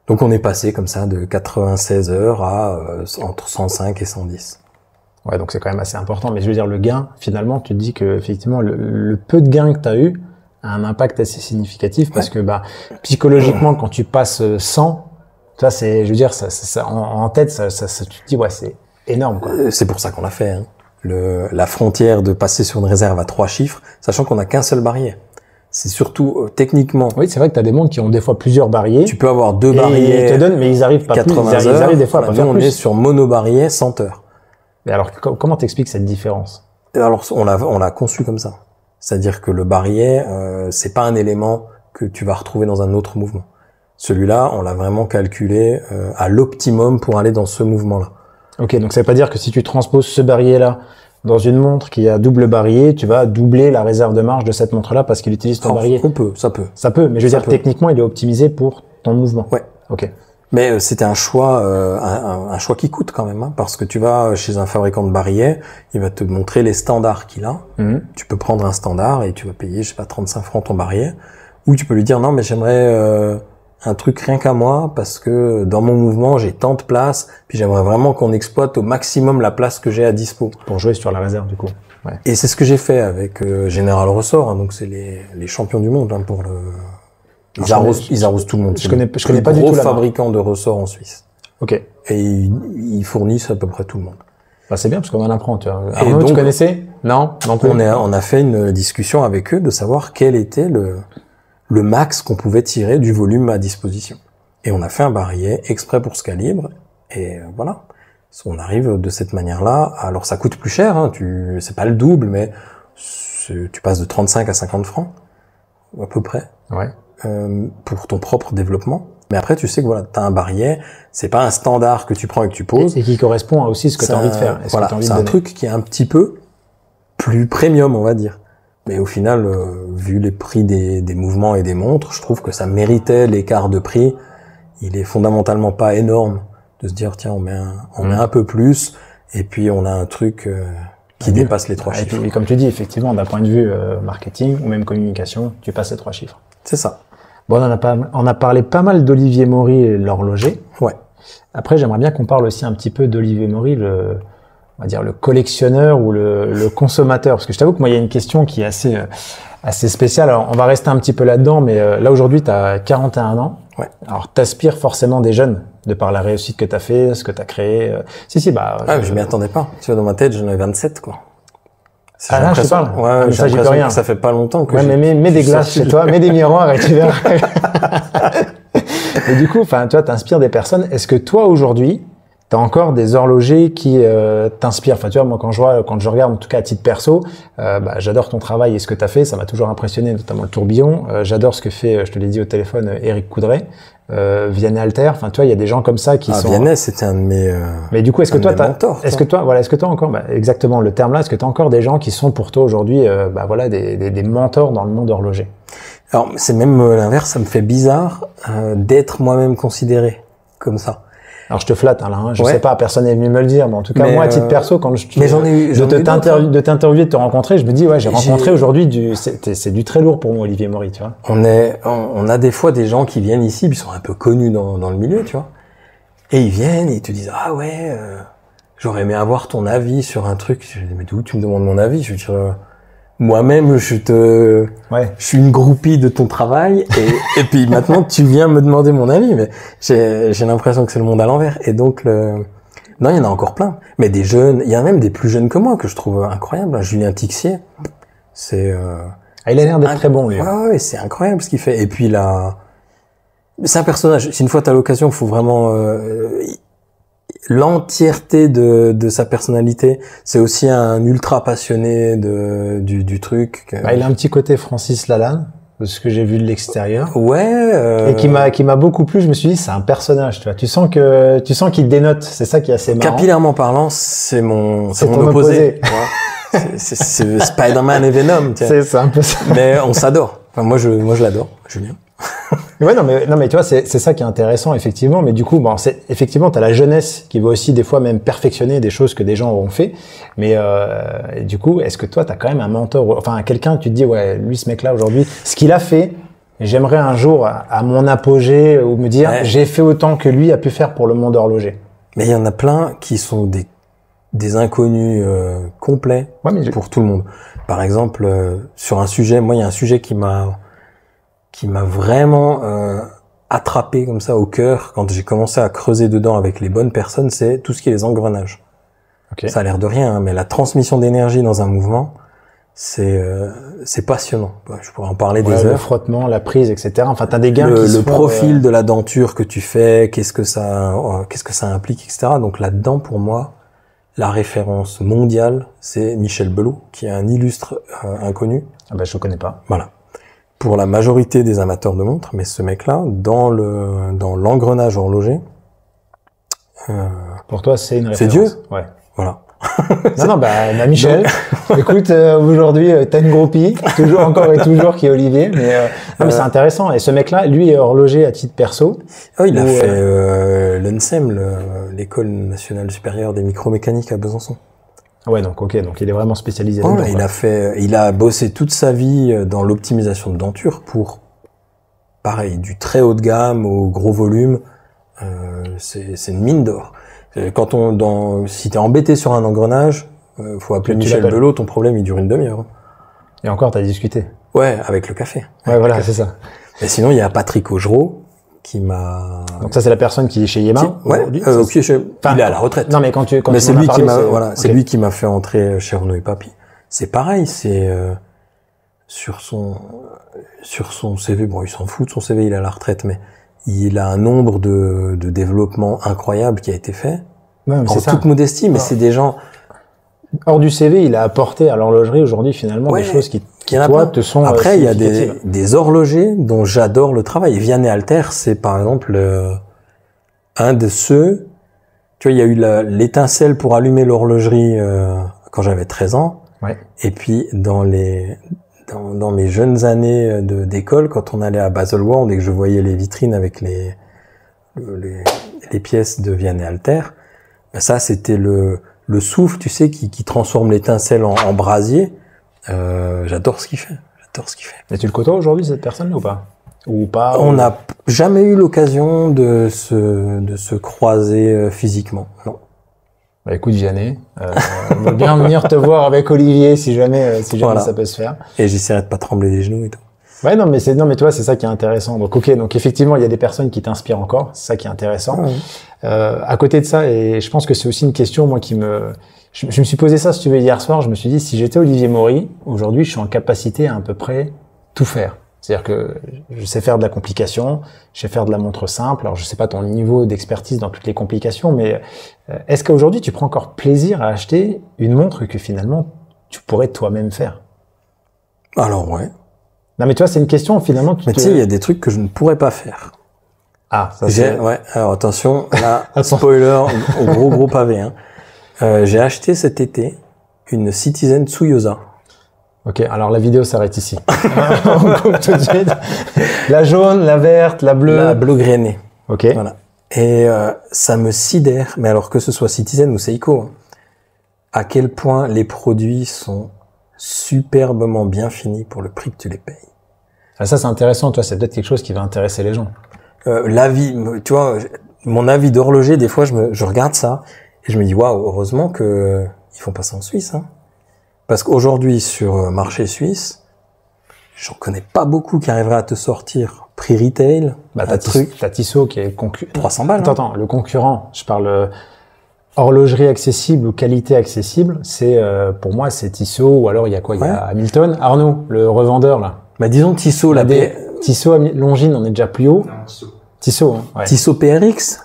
Donc on est passé comme ça de 96 heures à entre 105 et 110. Ouais, donc c'est quand même assez important. Mais je veux dire, le gain, finalement, tu te dis que effectivement le peu de gain que tu as eu a un impact assez significatif parce que psychologiquement, quand tu passes 100, ça c'est, je veux dire, ça en tête, ça tu te dis ouais, c'est énorme quoi. C'est pour ça qu'on l'a fait. Hein. La frontière de passer sur une réserve à 3 chiffres, sachant qu'on n'a qu'un seul barillet. C'est surtout techniquement. Oui, c'est vrai que tu as des montres qui ont des fois plusieurs barillet. Tu peux avoir 2 barillet. Ils te donnent, mais ils arrivent pas 80 plus. Ils arrivent des fois à pas faire plus. Nous, on est sur mono-barillet 100 heures. Mais alors, comment t'expliques cette différence? Alors, on l'a conçu comme ça. C'est-à-dire que le barillet, c'est pas un élément que tu vas retrouver dans un autre mouvement. Celui-là, on l'a vraiment calculé à l'optimum pour aller dans ce mouvement-là. Ok, donc ça veut pas dire que si tu transposes ce barillet-là dans une montre qui a double barillet, tu vas doubler la réserve de marche de cette montre-là parce qu'il utilise ton barillet. Ça peut. Ça peut, mais je veux dire, techniquement, il est optimisé pour ton mouvement. Ouais. Ok. Mais c'était un choix, un choix qui coûte quand même, hein, parce que tu vas chez un fabricant de barillets, il va te montrer les standards qu'il a. Tu peux prendre un standard et tu vas payer, je sais pas, 35 francs ton barillet. Ou tu peux lui dire non, mais j'aimerais un truc rien qu'à moi parce que dans mon mouvement j'ai tant de place, puis j'aimerais vraiment qu'on exploite au maximum la place que j'ai à dispo. Pour jouer sur la réserve du coup. Ouais. Et c'est ce que j'ai fait avec General Ressort, hein, donc c'est les champions du monde hein, pour le. Ils arrosent tout le monde. Je connais pas du tout le gros fabricant de ressorts en Suisse. Ok. Et ils fournissent à peu près tout le monde. Bah c'est bien parce qu'on en apprend. Tu vois. Arnaud, tu connaissais? Non plus. On a fait une discussion avec eux de savoir quel était le max qu'on pouvait tirer du volume à disposition. Et on a fait un barillet exprès pour ce calibre, et voilà. On arrive de cette manière-là. Alors ça coûte plus cher, hein, c'est pas le double, mais tu passes de 35 à 50 francs, à peu près, pour ton propre développement. Mais après, tu sais que voilà, t'as un barillet, c'est pas un standard que tu prends et que tu poses. Et qui correspond à aussi ce que tu as envie de faire. Voilà, c'est un truc qui est un petit peu plus premium, on va dire. Mais au final, vu les prix des mouvements et des montres, je trouve que ça méritait l'écart de prix. Il est fondamentalement pas énorme de se dire tiens, on met un peu plus et puis on a un truc qui dépasse les 3 chiffres. Et puis, comme tu dis, effectivement, d'un point de vue marketing ou même communication, tu passes les 3 chiffres. C'est ça. Bon, on a parlé pas mal d'Olivier Maury, l'horloger. Ouais. Après, j'aimerais bien qu'on parle aussi un petit peu d'Olivier Maury, on va dire le collectionneur ou le consommateur, parce que je t'avoue que moi il y a une question qui est assez spéciale. Alors on va rester un petit peu là-dedans, mais là aujourd'hui tu as 41 ans. Ouais. Alors t'aspires forcément des jeunes de par la réussite que tu as fait, ce que tu as créé. Je m'y attendais pas. Tu vois, dans ma tête, j'en ai 27 quoi. Ah là, je te parle. Ouais, j'ai l'impression que ça fait pas longtemps que mets des glaces chez toi, mets des miroirs et tu verras. Et du coup, enfin, tu vois, t'inspires des personnes. Est-ce que toi aujourd'hui t'as encore des horlogers qui t'inspirent? Enfin, tu vois, moi, quand je regarde, en tout cas à titre perso, j'adore ton travail et ce que t'as fait. Ça m'a toujours impressionné, notamment le tourbillon. J'adore ce que fait, je te l'ai dit au téléphone, Eric Coudray, Vianney Alter. Enfin, tu vois, il y a des gens comme ça qui sont. Vianney, c'était un de mes. Mais du coup, est-ce que toi encore, exactement le terme là, est-ce que t'as encore des gens qui sont pour toi aujourd'hui, des mentors dans le monde horloger? Alors, c'est même l'inverse. Ça me fait bizarre d'être moi-même considéré comme ça. Alors je te flatte hein, là, je sais pas, personne n'est venu me le dire, mais en tout cas moi à titre perso quand de t'interviewer, de te rencontrer, je me dis j'ai rencontré aujourd'hui c'est du très lourd pour moi Olivier Maury, tu vois. On a des fois des gens qui viennent ici, puis sont un peu connus dans le milieu, tu vois. Et ils viennent et ils te disent, ah ouais, j'aurais aimé avoir ton avis sur un truc. Je dis, mais d'où tu me demandes mon avis? Je veux dire, moi-même, je suis une groupie de ton travail et puis maintenant tu viens me demander mon avis, mais j'ai l'impression que c'est le monde à l'envers. Et donc non, il y en a encore plein, mais des jeunes, il y a même des plus jeunes que moi que je trouve incroyables. Julien Tixier, c'est il a l'air d'être très bon lui. Ouais, c'est incroyable ce qu'il fait. Et puis là, c'est un personnage. Si une fois t'as l'occasion, il faut vraiment l'entièreté de sa personnalité. C'est aussi un ultra passionné du truc. Il a un petit côté Francis Lalanne, de ce que j'ai vu de l'extérieur. Ouais. Et qui m'a beaucoup plu. Je me suis dit, c'est un personnage, tu vois. Tu sens qu'il dénote. C'est ça qui est assez marrant. Capillairement parlant, c'est mon opposé. c'est Spider-Man et Venom. C'est un peu ça. Mais on s'adore. Enfin, moi je l'adore, Julien. Ouais, non, mais tu vois, c'est ça qui est intéressant, effectivement. Mais du coup, bon, effectivement, t'as la jeunesse qui va aussi, des fois, même perfectionner des choses que des gens auront fait. Mais, du coup, est-ce que toi, t'as quand même un mentor, enfin, quelqu'un, tu te dis, ouais, lui, ce mec-là, aujourd'hui, ce qu'il a fait, j'aimerais un jour, à mon apogée, ou me dire, j'ai fait autant que lui a pu faire pour le monde horloger. Mais il y en a plein qui sont des inconnus, complets pour tout le monde. Par exemple, sur un sujet, moi, il y a un sujet qui m'a vraiment attrapé comme ça au cœur quand j'ai commencé à creuser dedans avec les bonnes personnes, c'est tout ce qui est les engrenages. Okay. Ça a l'air de rien, hein, mais la transmission d'énergie dans un mouvement, c'est passionnant. Je pourrais en parler des heures. Le frottement, la prise, etc. Enfin, t'as des gains le profil de la denture que tu fais, qu'est-ce que ça implique, etc. Donc là-dedans, pour moi, la référence mondiale, c'est Michel Belot, qui est un illustre inconnu. Ah ben, je le connais pas. Voilà. Pour la majorité des amateurs de montres, mais ce mec-là, dans l'engrenage horloger, pour toi, c'est une référence. C'est Dieu. Ouais. Voilà. Non, Michel. Écoute, aujourd'hui, t'as une groupie, toujours encore et toujours, qui est Olivier, mais c'est intéressant. Et ce mec-là, lui, est horloger à titre perso. Oh, il a fait l'ENSEM, l'école nationale supérieure des micromécaniques à Besançon. Ouais, donc il est vraiment spécialisé là-dedans. Il a bossé toute sa vie dans l'optimisation de denture pour, pareil, du très haut de gamme au gros volume. C'est une mine d'or. Si t'es embêté sur un engrenage, faut appeler Michel Belot, ton problème il dure une demi-heure. Et encore, t'as discuté. Ouais, avec le café. Ouais, voilà, c'est ça. Et sinon, il y a Patrick Augereau, qui m'a... Donc ça, c'est la personne qui est chez Yema? Il est à la retraite. Non, mais mais c'est lui qui m'a, c'est lui qui m'a fait entrer chez Renaud et Papy. C'est pareil, c'est, sur son CV, bon, il s'en fout de son CV, il est à la retraite, mais il a un nombre de développement incroyable qui a été fait. Ouais, en toute modestie, mais c'est des gens... Hors du CV, il a apporté à l'horlogerie aujourd'hui, finalement, des choses qui toi, te sont... Après, il y a des horlogers dont j'adore le travail. Et Vianney Alter, c'est par exemple un de ceux... Tu vois, il y a eu l'étincelle pour allumer l'horlogerie quand j'avais 13 ans. Ouais. Et puis, dans mes jeunes années d'école, quand on allait à Baselworld et que je voyais les vitrines avec les pièces de Vianney Alter, ben ça, c'était le souffle, tu sais, qui transforme l'étincelle en brasier. J'adore ce qu'il fait. Mais tu le côtoies aujourd'hui, cette personne, ou pas? Ou pas? On n'a jamais eu l'occasion de se croiser physiquement, non. Bah écoute, Vianney, on veut bien venir te voir avec Olivier si jamais ça peut se faire. Et j'essaierai de pas trembler les genoux et tout. Ouais, non, mais tu vois, c'est ça qui est intéressant. Donc, donc effectivement, il y a des personnes qui t'inspirent encore. C'est ça qui est intéressant. Ouais. À côté de ça, et je pense que c'est aussi une question, moi, je me suis posé ça, si tu veux, hier soir. Je me suis dit, si j'étais Olivier Maury, aujourd'hui, je suis en capacité à peu près tout faire. C'est-à-dire que je sais faire de la complication, je sais faire de la montre simple. Alors, je sais pas ton niveau d'expertise dans toutes les complications, mais est-ce qu'aujourd'hui, tu prends encore plaisir à acheter une montre que finalement, tu pourrais toi-même faire? Alors, ouais. Non, mais tu vois, c'est une question, finalement. Mais tu sais, il y a des trucs que je ne pourrais pas faire. Ah, ça c'est... Ouais, alors attention, là, spoiler, au gros pavé, hein. J'ai acheté cet été une Citizen Tsuyosa. Ok, alors la vidéo s'arrête ici. On coupe tout de suite. La jaune, la verte, la bleue. La bleu grainé. Ok. Voilà. Et ça me sidère, mais alors que ce soit Citizen ou Seiko, hein, à quel point les produits sont superbement bien finis pour le prix que tu les payes. Ah, ça c'est intéressant, toi, c'est peut-être quelque chose qui va intéresser les gens. La vie, tu vois, mon avis d'horloger, des fois, je regarde ça et je me dis, waouh, heureusement que ils font pas ça en Suisse, hein. Parce qu'aujourd'hui, sur marché suisse, j'en connais pas beaucoup qui arriveraient à te sortir prix retail. Bah, t'as Tissot qui est 300 balles. Attends, le concurrent, je parle horlogerie accessible ou qualité accessible, c'est, pour moi, c'est Tissot, ou alors il y a quoi? Il y a Hamilton. Arnaud, le revendeur, là. Bah, disons Tissot, Tissot, Longines, on est déjà plus haut. Tissot, hein. Ouais. Tissot PRX,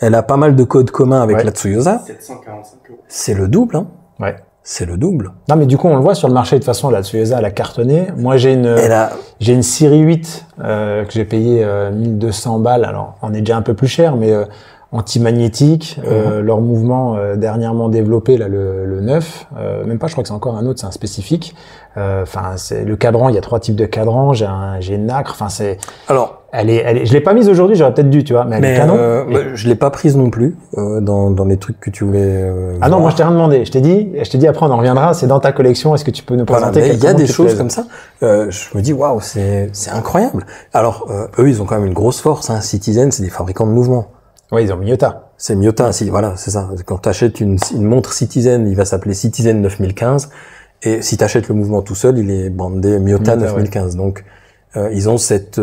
elle a pas mal de codes communs avec la Tsuyosa. 745 €. C'est le double, hein. Ouais. C'est le double. Non, mais du coup, on le voit sur le marché. De toute façon, la Tsuyosa, elle a cartonné. Moi, j'ai une série 8, que j'ai payé 1200 balles. Alors, on est déjà un peu plus cher, mais, anti-magnétique, leur mouvement dernièrement développé, là, le 9, même pas, je crois que c'est encore un autre, c'est un spécifique. Enfin, c'est le cadran, il y a 3 types de cadrans, j'ai une nacre, enfin c'est. Alors, je l'ai pas mise aujourd'hui, j'aurais peut-être dû, tu vois, mais elle est canon. Je l'ai pas prise non plus dans les trucs que tu voulais. Ah non, moi je t'ai rien demandé. Je t'ai dit après on en reviendra. C'est dans ta collection. Est-ce que tu peux nous présenter il y a des choses comme ça. Je me dis waouh, c'est incroyable. Alors eux, ils ont quand même une grosse force. Hein. Citizen, c'est des fabricants de mouvements. Oui, ils ont Miyota. C'est Miyota, voilà, c'est ça. Quand tu achètes une montre Citizen, il va s'appeler Citizen 9015. Et si tu achètes le mouvement tout seul, il est brandé Miyota 9015. Ouais. Donc, ils ont cette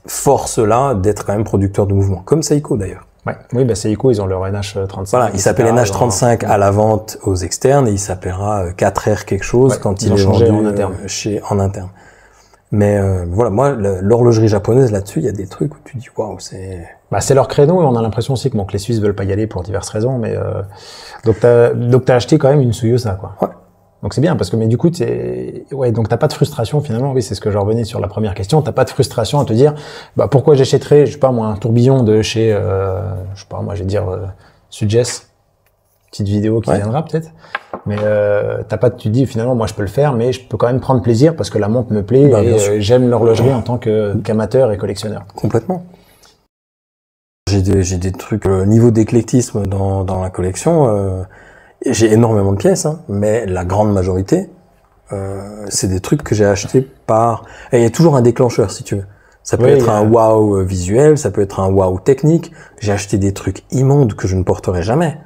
force-là d'être quand même producteur de mouvements. Comme Seiko, d'ailleurs. Ouais. Oui, bah, Seiko, ils ont leur NH35. Voilà, il s'appelle NH35 à la vente aux externes et il s'appellera 4R quelque chose quand il est vendu en interne. Mais voilà, moi, l'horlogerie japonaise, là-dessus, il y a des trucs où tu dis, waouh, c'est... Bah, c'est leur créneau et on a l'impression aussi que, bon, que les Suisses veulent pas y aller pour diverses raisons, mais donc t'as acheté quand même une Tsuyosa, quoi. Ouais. Donc c'est bien parce que mais du coup donc t'as pas de frustration finalement. Oui, c'est ce que je revenais sur la première question. T'as pas de frustration à te dire bah pourquoi j'achèterais, je sais pas moi, un tourbillon de chez je sais pas moi, je vais dire Sugges, petite vidéo qui viendra peut-être. Mais tu te dis finalement moi je peux le faire, mais je peux quand même prendre plaisir parce que la montre me plaît et j'aime l'horlogerie en tant qu'amateur et collectionneur. Complètement. J'ai des trucs niveau d'éclectisme dans la collection. J'ai énormément de pièces, hein, mais la grande majorité, c'est des trucs que j'ai achetés par... Et il y a toujours un déclencheur, si tu veux. Ça peut être un wow visuel, ça peut être un wow technique. J'ai acheté des trucs immondes que je ne porterai jamais.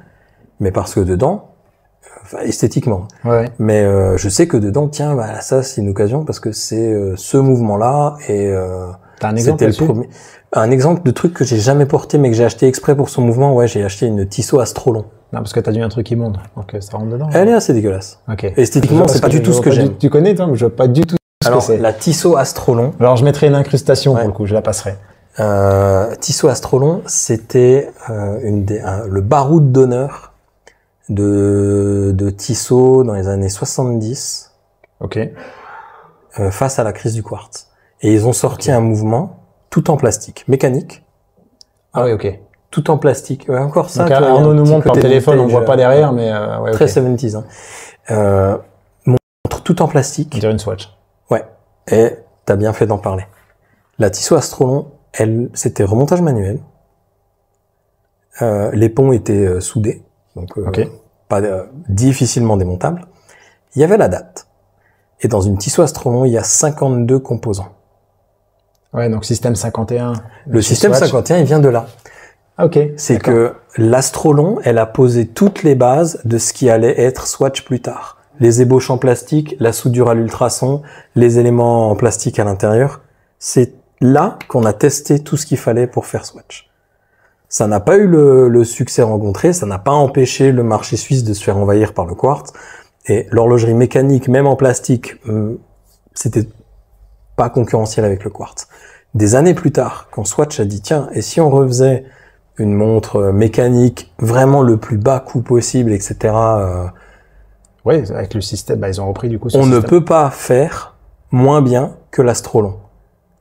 Mais parce que dedans, esthétiquement. Ouais. Mais je sais que dedans, tiens, bah, ça c'est une occasion parce que c'est ce mouvement-là et... T'as un exemple c'était le premier. Un exemple de truc que j'ai jamais porté mais que j'ai acheté exprès pour son mouvement, ouais, j'ai acheté une Tissot Astrolon. Non, parce que t'as dit un truc immonde, donc ça rentre dedans. Elle est assez dégueulasse. Ok. Esthétiquement, c'est pas du tout ce que j'aime. Tu connais, toi, mais je vois pas du tout ce que c'est. Alors, la Tissot Astrolon. Alors, je mettrai une incrustation pour le coup, je la passerai. Tissot Astrolon, c'était le baroud d'honneur de Tissot dans les années 70. Ok. Face à la crise du quartz. Et ils ont sorti un mouvement tout en plastique, mécanique. Ah oui, ok. Tout en plastique. Ouais, encore ça. Donc, Arnaud nous montre par téléphone, on voit pas derrière, mais ouais, très 70s. Hein. Montre tout en plastique. On dirait une Swatch. Ouais. Et t'as bien fait d'en parler. La Tissot Astrolon, c'était remontage manuel. Les ponts étaient soudés, donc pas difficilement démontables. Il y avait la date. Et dans une Tissot Astrolon, il y a 52 composants. Ouais, donc système 51. Le système Swatch. 51, il vient de là. Ah, ok. C'est que l'Astrolon, elle a posé toutes les bases de ce qui allait être Swatch plus tard. Les ébauches en plastique, la soudure à l'ultrason, les éléments en plastique à l'intérieur. C'est là qu'on a testé tout ce qu'il fallait pour faire Swatch. Ça n'a pas eu le succès rencontré, ça n'a pas empêché le marché suisse de se faire envahir par le quartz. Et l'horlogerie mécanique, même en plastique, c'était pas concurrentiel avec le quartz. Des années plus tard, quand Swatch a dit, tiens, et si on refaisait une montre mécanique vraiment le plus bas coût possible, etc. Oui, avec le système, ils ont repris du coup. On ne peut pas faire moins bien que l'Astrolon.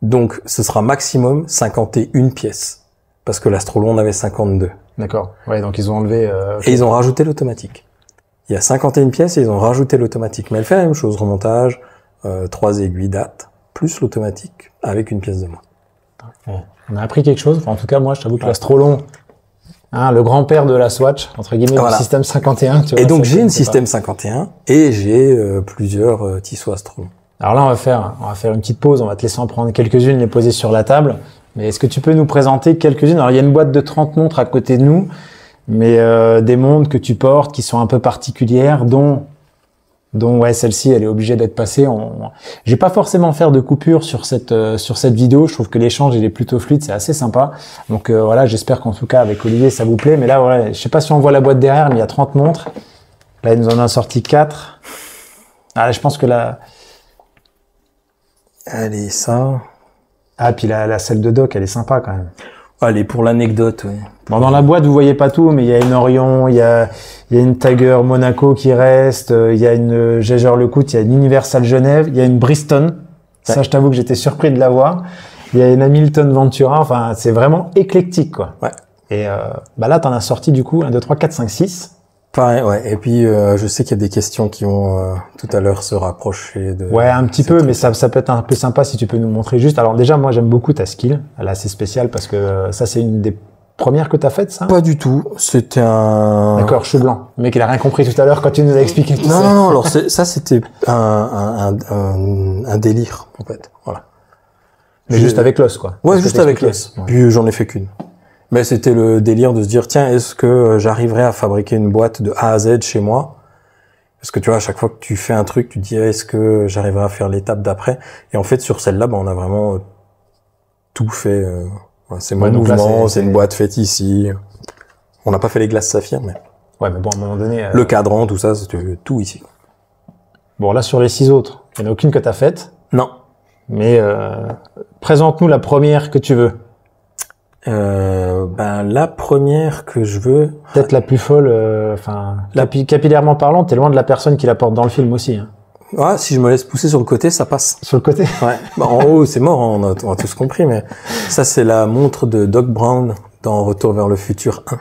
Donc, ce sera maximum 51 pièces. Parce que l'Astrolon en avait 52. D'accord. Ouais, donc ils ont enlevé... Et ils ont rajouté l'automatique. Il y a 51 pièces et ils ont rajouté l'automatique. Mais elle fait la même chose, remontage, 3 aiguilles date, plus l'automatique, avec une pièce de moins. Ouais. On a appris quelque chose. Enfin, en tout cas, moi, je t'avoue que l'Astrolon, le grand-père de la Swatch, entre guillemets, du système 51. Tu vois, et donc, j'ai une système 51 et j'ai plusieurs Tissot Astrolon. Alors là, on va faire une petite pause. On va te laisser en prendre quelques-unes, les poser sur la table. Mais est-ce que tu peux nous présenter quelques-unes? Alors, il y a une boîte de 30 montres à côté de nous, mais des montres que tu portes qui sont un peu particulières, dont ouais, celle-ci, elle est obligée d'être passée. Je vais pas forcément faire de coupure sur cette vidéo. Je trouve que l'échange il est plutôt fluide, c'est assez sympa. Donc voilà, j'espère qu'en tout cas avec Olivier ça vous plaît. Mais là, voilà, je sais pas si on voit la boîte derrière, mais il y a 30 montres. Là, il nous en a sorti 4. Ah, je pense que là. Allez, ça. Ah, puis la celle de Doc, elle est sympa quand même. Allez, pour l'anecdote, oui. Bon, dans la boîte, vous voyez pas tout, mais il y a une Orion, il y a une Tiger Monaco qui reste, il y a une Jaeger-LeCoultre, il y a une Universal Genève, il y a une Bristol. Ouais. Ça, je t'avoue que j'étais surpris de l'avoir. Il y a une Hamilton Ventura. Enfin, c'est vraiment éclectique, quoi. Ouais. Et là, t'en as sorti du coup 1, 2, 3, 4, 5, 6. Pareil, ouais. Et puis, je sais qu'il y a des questions qui vont tout à l'heure se rapprocher de... Ouais, un petit peu, mais ça peut être un peu sympa si tu peux nous montrer juste. Alors déjà, moi, j'aime beaucoup ta skill. Elle est assez spéciale parce que ça, c'est une des premières que t'as faites, ça? Pas du tout. C'était un... D'accord, cheveux blancs. Le mec, il a rien compris tout à l'heure quand tu nous as expliqué tout ça. Non, alors ça, c'était un délire, en fait. Voilà. Mais juste avec l'os, quoi. Ouais, juste avec l'os. Ouais. Puis j'en ai fait qu'une. Mais c'était le délire de se dire, tiens, est-ce que j'arriverai à fabriquer une boîte de A à Z chez moi? Parce que tu vois, à chaque fois que tu fais un truc, tu te dis, est-ce que j'arriverai à faire l'étape d'après? Et en fait, sur celle-là, on a vraiment tout fait. C'est mon mouvement, c'est une boîte faite ici. On n'a pas fait les glaces saphir, mais... Ouais, mais bon, à un moment donné... Le cadran, tout ça, c'était tout ici. Bon, là, sur les 6 autres, il n'y en a aucune que t'as faite. Non. Mais présente-nous la première que tu veux. La première que je veux... Peut-être la plus folle, capillairement parlant, t'es loin de la personne qui la porte dans le film aussi. Hein. Ouais, si je me laisse pousser sur le côté, ça passe. Sur le côté? Ouais. En haut, c'est mort, on a tous compris, mais ça, c'est la montre de Doc Brown dans Retour vers le futur 1.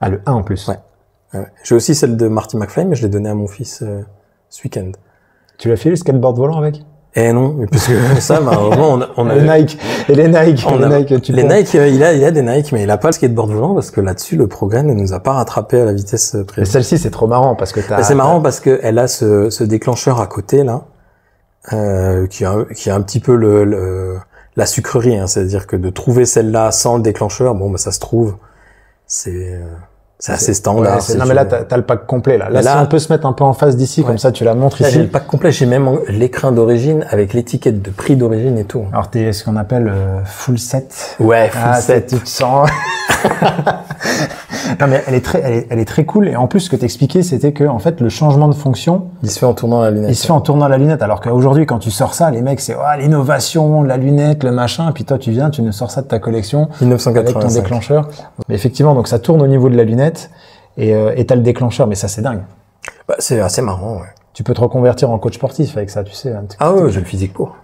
Ah, le 1 en plus? Ouais. J'ai aussi celle de Marty McFly, mais je l'ai donnée à mon fils ce week-end. Tu l'as fait le skateboard volant avec? Eh non, parce que ça, malheureusement, on a... Les Nike. Et les Nike. Les Nike, il a des Nike, mais il a pas le skateboard volant parce que là-dessus, le progrès ne nous a pas rattrapé à la vitesse prévue. Mais celle-ci, c'est trop marrant parce que c'est marrant parce que elle a ce déclencheur à côté, là, qui est un petit peu la sucrerie, hein. C'est-à-dire que de trouver celle-là sans le déclencheur, ça se trouve, c'est assez standard. Ouais, non, mais là, t'as le pack complet, là. Là, si on peut se mettre un peu en face d'ici, comme ça, tu la montres ici. J'ai le pack complet, j'ai même l'écran d'origine avec l'étiquette de prix d'origine et tout. Alors, t'es ce qu'on appelle full set. Ouais, full set. Tu te sens... Non, mais elle est très cool. Et en plus, ce que t'expliquais, c'était que, en fait, le changement de fonction... Il se fait en tournant la lunette. Il se fait en tournant la lunette. Alors qu'aujourd'hui, quand tu sors ça, les mecs, c'est, l'innovation, la lunette, le machin. Puis toi, tu nous sors ça de ta collection. 1985. Avec ton déclencheur. Mais effectivement, donc ça tourne au niveau de la lunette. Et t'as le déclencheur. Mais ça, c'est dingue. C'est assez marrant, ouais. Tu peux te reconvertir en coach sportif avec ça, tu sais. Ah ouais, j'ai le physique pour.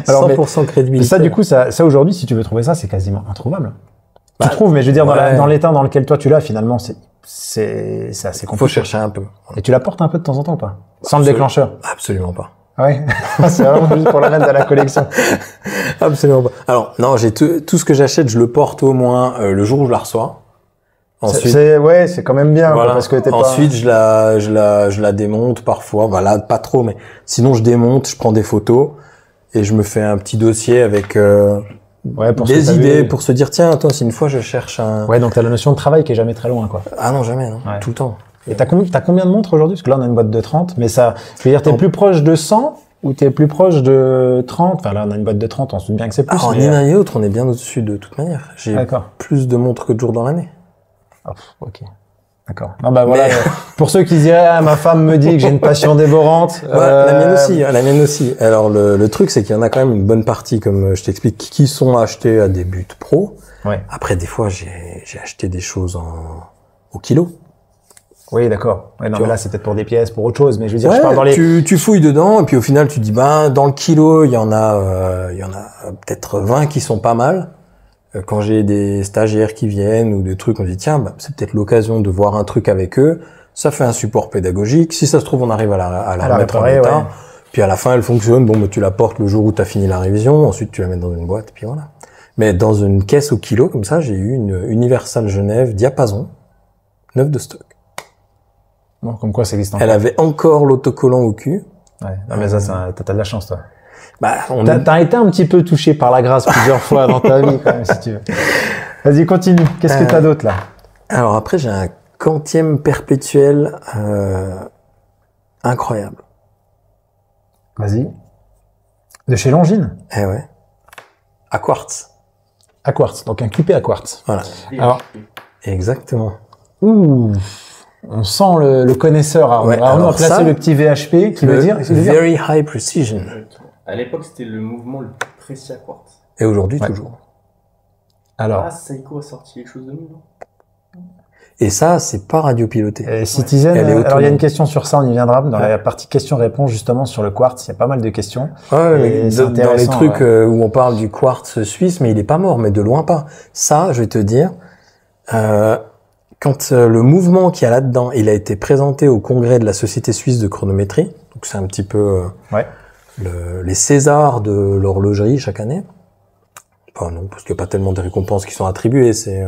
Alors, 100% crédibilité. Ça, du coup, ça aujourd'hui, si tu veux trouver ça, c'est quasiment introuvable. Tu trouves, mais je veux dire, dans l'état dans lequel toi tu l'as, finalement, c'est assez compliqué. Faut chercher un peu. Et tu la portes un peu de temps en temps ou pas? Sans le déclencheur? Absolument pas. Ah ouais? C'est vraiment juste pour la mettre dans la collection. Absolument pas. Alors, non, j'ai tout ce que j'achète, je le porte au moins le jour où je la reçois. Ensuite, c'est quand même bien, voilà. Parce que ensuite, je la démonte parfois. Voilà, pas trop, mais sinon je démonte, je prends des photos et je me fais un petit dossier avec des idées pour se dire tiens, attends, si une fois je cherche un... Ouais, donc t'as la notion de travail qui est jamais très loin, quoi. Ah non, jamais, non. Ouais. Tout le temps. Et t'as combien de montres aujourd'hui? Parce que là, on a une boîte de 30, mais ça, je veux dire, t'es plus proche de 100 ou t'es plus proche de 30? Enfin, là, on a une boîte de 30, on se doute bien que c'est plus. Alors, ni l'un ni l'autre, on est bien au-dessus de toute manière. J'ai plus de montres que de jours dans l'année. Oh, ok. D'accord. Non, voilà. Pour ceux qui diraient, ma femme me dit que j'ai une passion dévorante. La mienne aussi. Alors, le truc, c'est qu'il y en a quand même une bonne partie, comme je t'explique, qui sont achetés à des buts pro. Ouais. Après, des fois, j'ai acheté des choses au kilo. Oui, d'accord. Ouais, non, mais là, c'est peut-être pour des pièces, pour autre chose, mais je veux dire, je parle dans tu fouilles dedans, et puis au final, tu dis, dans le kilo, il y en a peut-être 20 qui sont pas mal. Quand j'ai des stagiaires qui viennent ou des trucs, on dit tiens, c'est peut-être l'occasion de voir un truc avec eux. Ça fait un support pédagogique. Si ça se trouve, on arrive à la remettre en état. Ouais. Puis à la fin, elle fonctionne. Bon, tu la portes le jour où tu as fini la révision. Ensuite, tu la mets dans une boîte. Puis voilà. Mais dans une caisse au kilo, comme ça, j'ai eu une Universal Genève diapason, 9 de stock. Bon, comme quoi ça existe encore. Elle avait encore l'autocollant au cul. Ouais. Non, mais ça, t'as de la chance, toi. Bah, t'as été un petit peu touché par la grâce plusieurs fois dans ta vie, quand même, si tu veux. Vas-y, continue. Qu'est-ce que t'as d'autre, là? Alors après, j'ai un quantième perpétuel, incroyable. Vas-y. De chez Longines? Eh ouais. À quartz. À quartz. Donc un QP à quartz. Voilà. Alors. Exactement. Ouh. On sent le connaisseur. Arnaud a placé le petit VHP qui veut dire Very High Precision. À l'époque, c'était le mouvement le plus précis à quartz. Et aujourd'hui, toujours. Alors. Seiko a sorti quelque chose de nouveau. Et ça, c'est pas radiopiloté. Citizen, alors il y a une question sur ça, on y viendra dans la partie questions-réponses justement sur le quartz. Il y a pas mal de questions. Ouais, dans les trucs où on parle du quartz suisse, mais il est pas mort, mais de loin pas. Ça, je vais te dire, quand le mouvement qu'il y a là-dedans, il a été présenté au congrès de la Société suisse de chronométrie, donc c'est un petit peu les Césars de l'horlogerie chaque année. Enfin non, parce qu'il n'y a pas tellement de récompenses qui sont attribuées, c'est...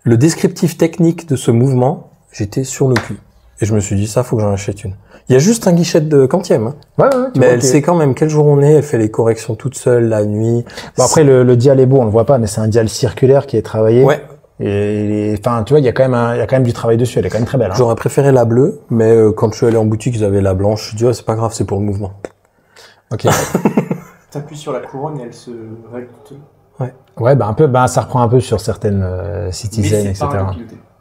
Le descriptif technique de ce mouvement, j'étais sur le cul. Et je me suis dit, ça, faut que j'en achète une. Il y a juste un guichet de quantième. Hein. Ouais, mais elle sait quand même quelle jour on est, elle fait les corrections toute seule, la nuit. Bon, après, le dial est beau, on le voit pas, mais c'est un dial circulaire qui est travaillé. Ouais. Et enfin, tu vois, il y a quand même du travail dessus, elle est quand même très belle. Hein. J'aurais préféré la bleue, mais quand je suis allé en boutique, ils avaient la blanche. Je dis, c'est pas grave, c'est pour le mouvement. Ok. T'appuies sur la couronne et elle se règle toute seule. Ouais, bah un peu, ça reprend un peu sur certaines Citizen, etc.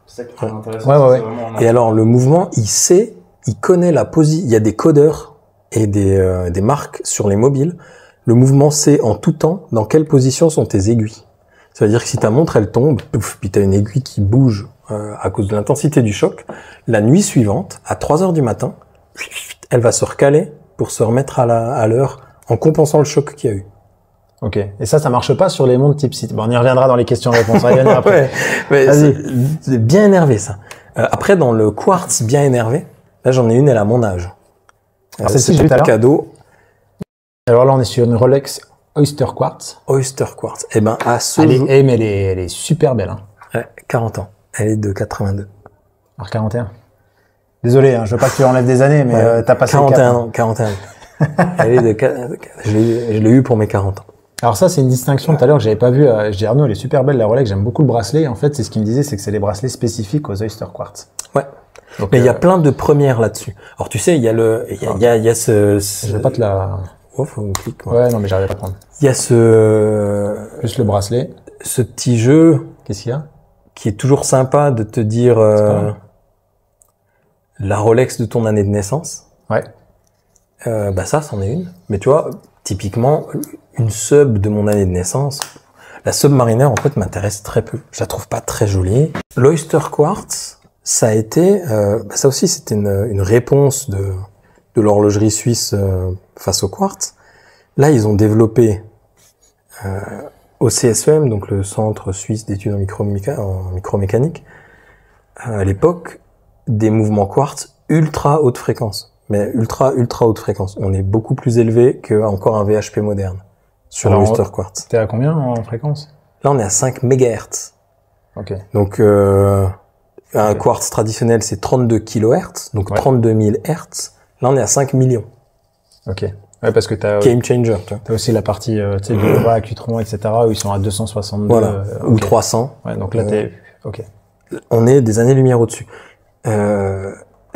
C'est ça qui est intéressant. Ouais. Et alors le mouvement, il connaît la position. Il y a des codeurs et des marques sur les mobiles. Le mouvement sait en tout temps dans quelle position sont tes aiguilles. Ça veut dire que si ta montre elle tombe, puis t'as une aiguille qui bouge à cause de l'intensité du choc, la nuit suivante, à 3 heures du matin, elle va se recaler pour se remettre à l'heure en compensant le choc qu'il y a eu. Ok. Et ça marche pas sur les montres type site. Bon, on y reviendra dans les questions-réponses. On va y venir après. C'est bien énervé, ça. Après, dans le quartz bien énervé, là, j'en ai une, elle a mon âge. Alors, celle-ci, j'ai eu cadeau. Alors là, on est sur une Rolex Oyster Quartz. Oyster Quartz. Eh ben, à ce jour... mais elle est super belle, hein. Ouais, 40 ans. Elle est de 82. Alors, 41. Désolé, hein, je veux pas que tu enlèves des années, mais t'as passé 41 ans, 41 ans. Elle est je l'ai eu pour mes 40 ans. Alors ça, c'est une distinction tout à l'heure que j'avais pas vue. Je dis Arnaud, elle est super belle la Rolex, j'aime beaucoup le bracelet. Et en fait, c'est ce qu'il me disait, c'est que c'est les bracelets spécifiques aux Oyster Quartz. Ouais. Donc, mais il y a plein de premières là-dessus. Alors tu sais, il y a ce... Je vais pas te la... Oh, faut me cliquer. Ouais, non, mais j'arrive pas à prendre. Il y a plus le bracelet. Ce petit jeu. Qu'est-ce qu'il y a? Qui est toujours sympa de te dire la Rolex de ton année de naissance. Ouais. Ça, c'en est une. Mais tu vois, typiquement, une sub de mon année de naissance, la Submariner, en fait, m'intéresse très peu. Je la trouve pas très jolie. L'Oyster Quartz, ça a été, ça aussi, c'était une réponse de l'horlogerie suisse face au quartz. Là, ils ont développé au CSEM, donc le Centre suisse d'études en micromécanique, à l'époque, des mouvements quartz ultra haute fréquence. Mais ultra haute fréquence. On est beaucoup plus élevé qu'encore un VHP moderne sur l'Oyster Quartz. T'es à combien en fréquence? Là, on est à 5 MHz. Ok. Donc, un quartz traditionnel, c'est 32 kHz, donc 32 000 Hz. Là, on est à 5 millions. Ok. Ouais, parce que t'as... Game changer, tu vois. T'as aussi la partie, tu sais, Biora, Qtron, etc., où ils sont à 262. Voilà. Ou 300. Ouais, donc là, t'es... Ok. On est des années-lumière au-dessus.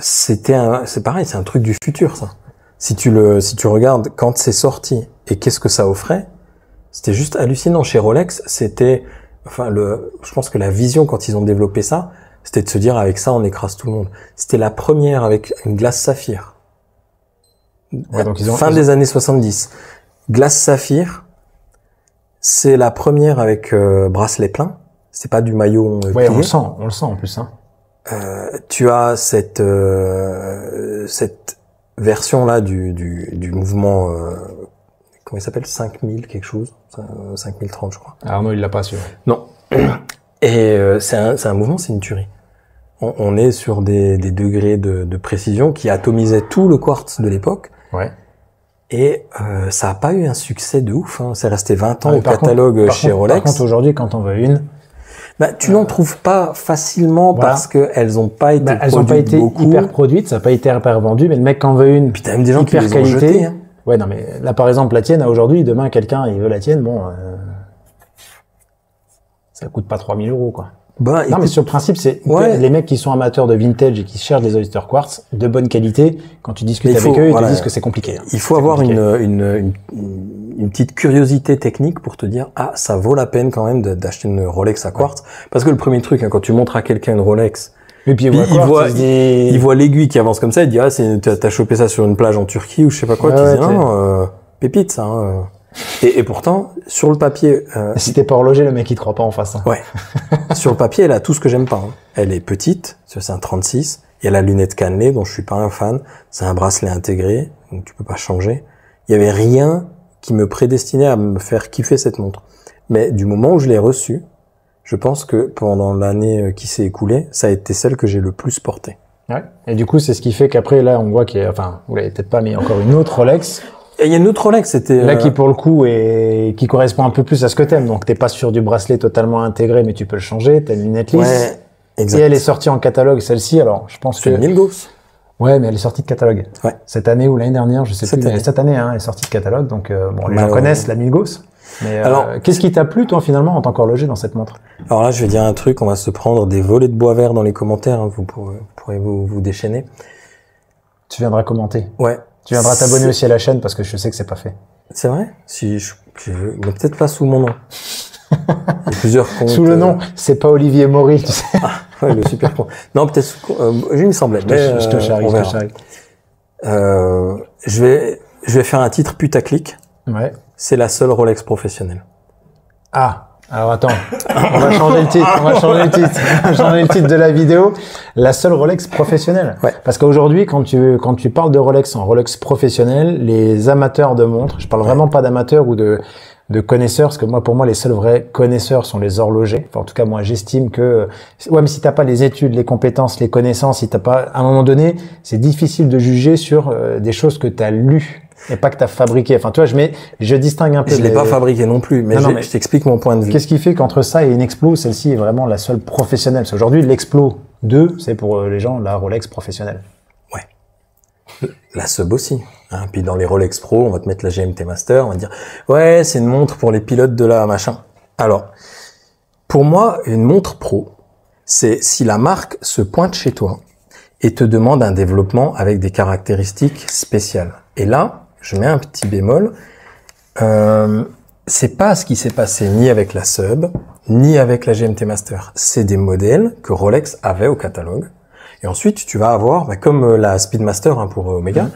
C'est pareil, c'est un truc du futur, ça. Si tu regardes quand c'est sorti et qu'est-ce que ça offrait, c'était juste hallucinant. Chez Rolex, c'était, je pense que la vision quand ils ont développé ça, c'était de se dire avec ça on écrase tout le monde. C'était la première avec une glace saphir. Ouais, donc fin des années 70. Glace saphir, c'est la première avec bracelet plein. C'est pas du maillot plié. On le sent en plus, hein. Tu as cette version là du mouvement comment il s'appelle, 5000 quelque chose, 5030 je crois. Arnaud il l'a pas su. Non. Et c'est un mouvement, c'est une tuerie. On est sur des degrés de précision qui atomisaient tout le quartz de l'époque. Ouais. Et ça a pas eu un succès de ouf, hein. C'est resté 20 ans au catalogue chez Rolex. Par contre aujourd'hui quand on veut une Bah, tu n'en trouves pas facilement parce que elles ont pas été elles ont pas été hyper produites, ça n'a pas été hyper vendu, mais le mec en veut une. Puis t'as même des gens qui les ont jetées, hein. Ouais, non, mais là, par exemple, la tienne, aujourd'hui, demain, quelqu'un, il veut la tienne, bon, ça coûte pas 3 000 €, quoi. Bah, non, mais sur le principe, c'est les mecs qui sont amateurs de vintage et qui cherchent des oyster quartz de bonne qualité, quand tu discutes avec eux, ils te disent que c'est compliqué. Hein. Il faut avoir une petite curiosité technique pour te dire, ah, ça vaut la peine quand même d'acheter une Rolex à quartz. Parce que le premier truc, hein, quand tu montres à quelqu'un une Rolex, et puis il voit l'aiguille qui avance comme ça, il dit, ah, t'as chopé ça sur une plage en Turquie ou je sais pas quoi, tu dis, non, pépite, ça, hein. Et pourtant, sur le papier... si t'es pas horloger, le mec il te croit pas en face. Hein. Ouais. Sur le papier, elle a tout ce que j'aime pas. Hein. Elle est petite, c'est un 36. Il y a la lunette cannelée, dont je suis pas un fan. C'est un bracelet intégré, donc tu peux pas changer. Il y avait rien qui me prédestinait à me faire kiffer cette montre. Mais du moment où je l'ai reçue, je pense que pendant l'année qui s'est écoulée, ça a été celle que j'ai le plus portée. Ouais. Et du coup, c'est ce qui fait qu'après, là, on voit qu'il y a, enfin, vous l'avez peut-être pas, mais il y a encore une autre Rolex. Et il y a une autre Rolex, c'était... Là, qui pour le coup qui correspond un peu plus à ce que t'aimes. Donc, t'es pas sur du bracelet totalement intégré, mais tu peux le changer. T'as une lunette lisse. Ouais, exact. Et elle est sortie en catalogue, celle-ci. Alors, je pense que... C'est une Milgauss. Ouais, mais elle est sortie de catalogue. Ouais. Cette année ou l'année dernière, je sais plus. Mais cette année, hein, elle est sortie de catalogue. Donc, bon, les gens connaissent la Milgauss. Mais alors, qu'est-ce qui t'a plu, toi, finalement, en tant qu'horloger dans cette montre? Alors là, je vais dire un truc. On va se prendre des volets de bois vert dans les commentaires. Hein, vous pourrez vous déchaîner. Tu viendras commenter. Ouais. Tu viendras t'abonner aussi à la chaîne parce que je sais que c'est pas fait. C'est vrai? Si mais peut-être pas sous mon nom. Il y a plusieurs comptes. Sous le nom, c'est pas Olivier Maury, tu sais. Ah, ouais, le super compte. Non, peut-être il me semblait. Je te charrie. Je vais faire un titre putaclic. Ouais. C'est la seule Rolex professionnelle. Ah. Alors attends, on va changer le titre de la vidéo. La seule Rolex professionnelle. Ouais. Parce qu'aujourd'hui, quand tu parles de Rolex en Rolex professionnelle, les amateurs de montres, je parle vraiment pas d'amateurs ou de connaisseurs, parce que pour moi, les seuls vrais connaisseurs sont les horlogers. Enfin, en tout cas, moi, j'estime que, ouais, mais si t'as pas les études, les compétences, les connaissances, si t'as pas, à un moment donné, c'est difficile de juger sur des choses que t'as lues. Et pas que t'as fabriqué. Enfin, tu vois, je distingue un peu. Je l'ai pas fabriqué non plus, mais je t'explique mon point de vue. Qu'est-ce qui fait qu'entre ça et une Explo, celle-ci est vraiment la seule professionnelle? Parce qu'aujourd'hui, l'Explo 2, c'est pour les gens la Rolex professionnelle. Ouais. La Sub aussi. Hein. Puis dans les Rolex Pro, on va te mettre la GMT Master, on va te dire, ouais, c'est une montre pour les pilotes de la machin. Alors, pour moi, une montre pro, c'est si la marque se pointe chez toi et te demande un développement avec des caractéristiques spéciales. Et là, je mets un petit bémol. C'est pas ce qui s'est passé ni avec la Sub, ni avec la GMT Master. C'est des modèles que Rolex avait au catalogue. Et ensuite, tu vas avoir, comme la Speedmaster hein, pour Omega,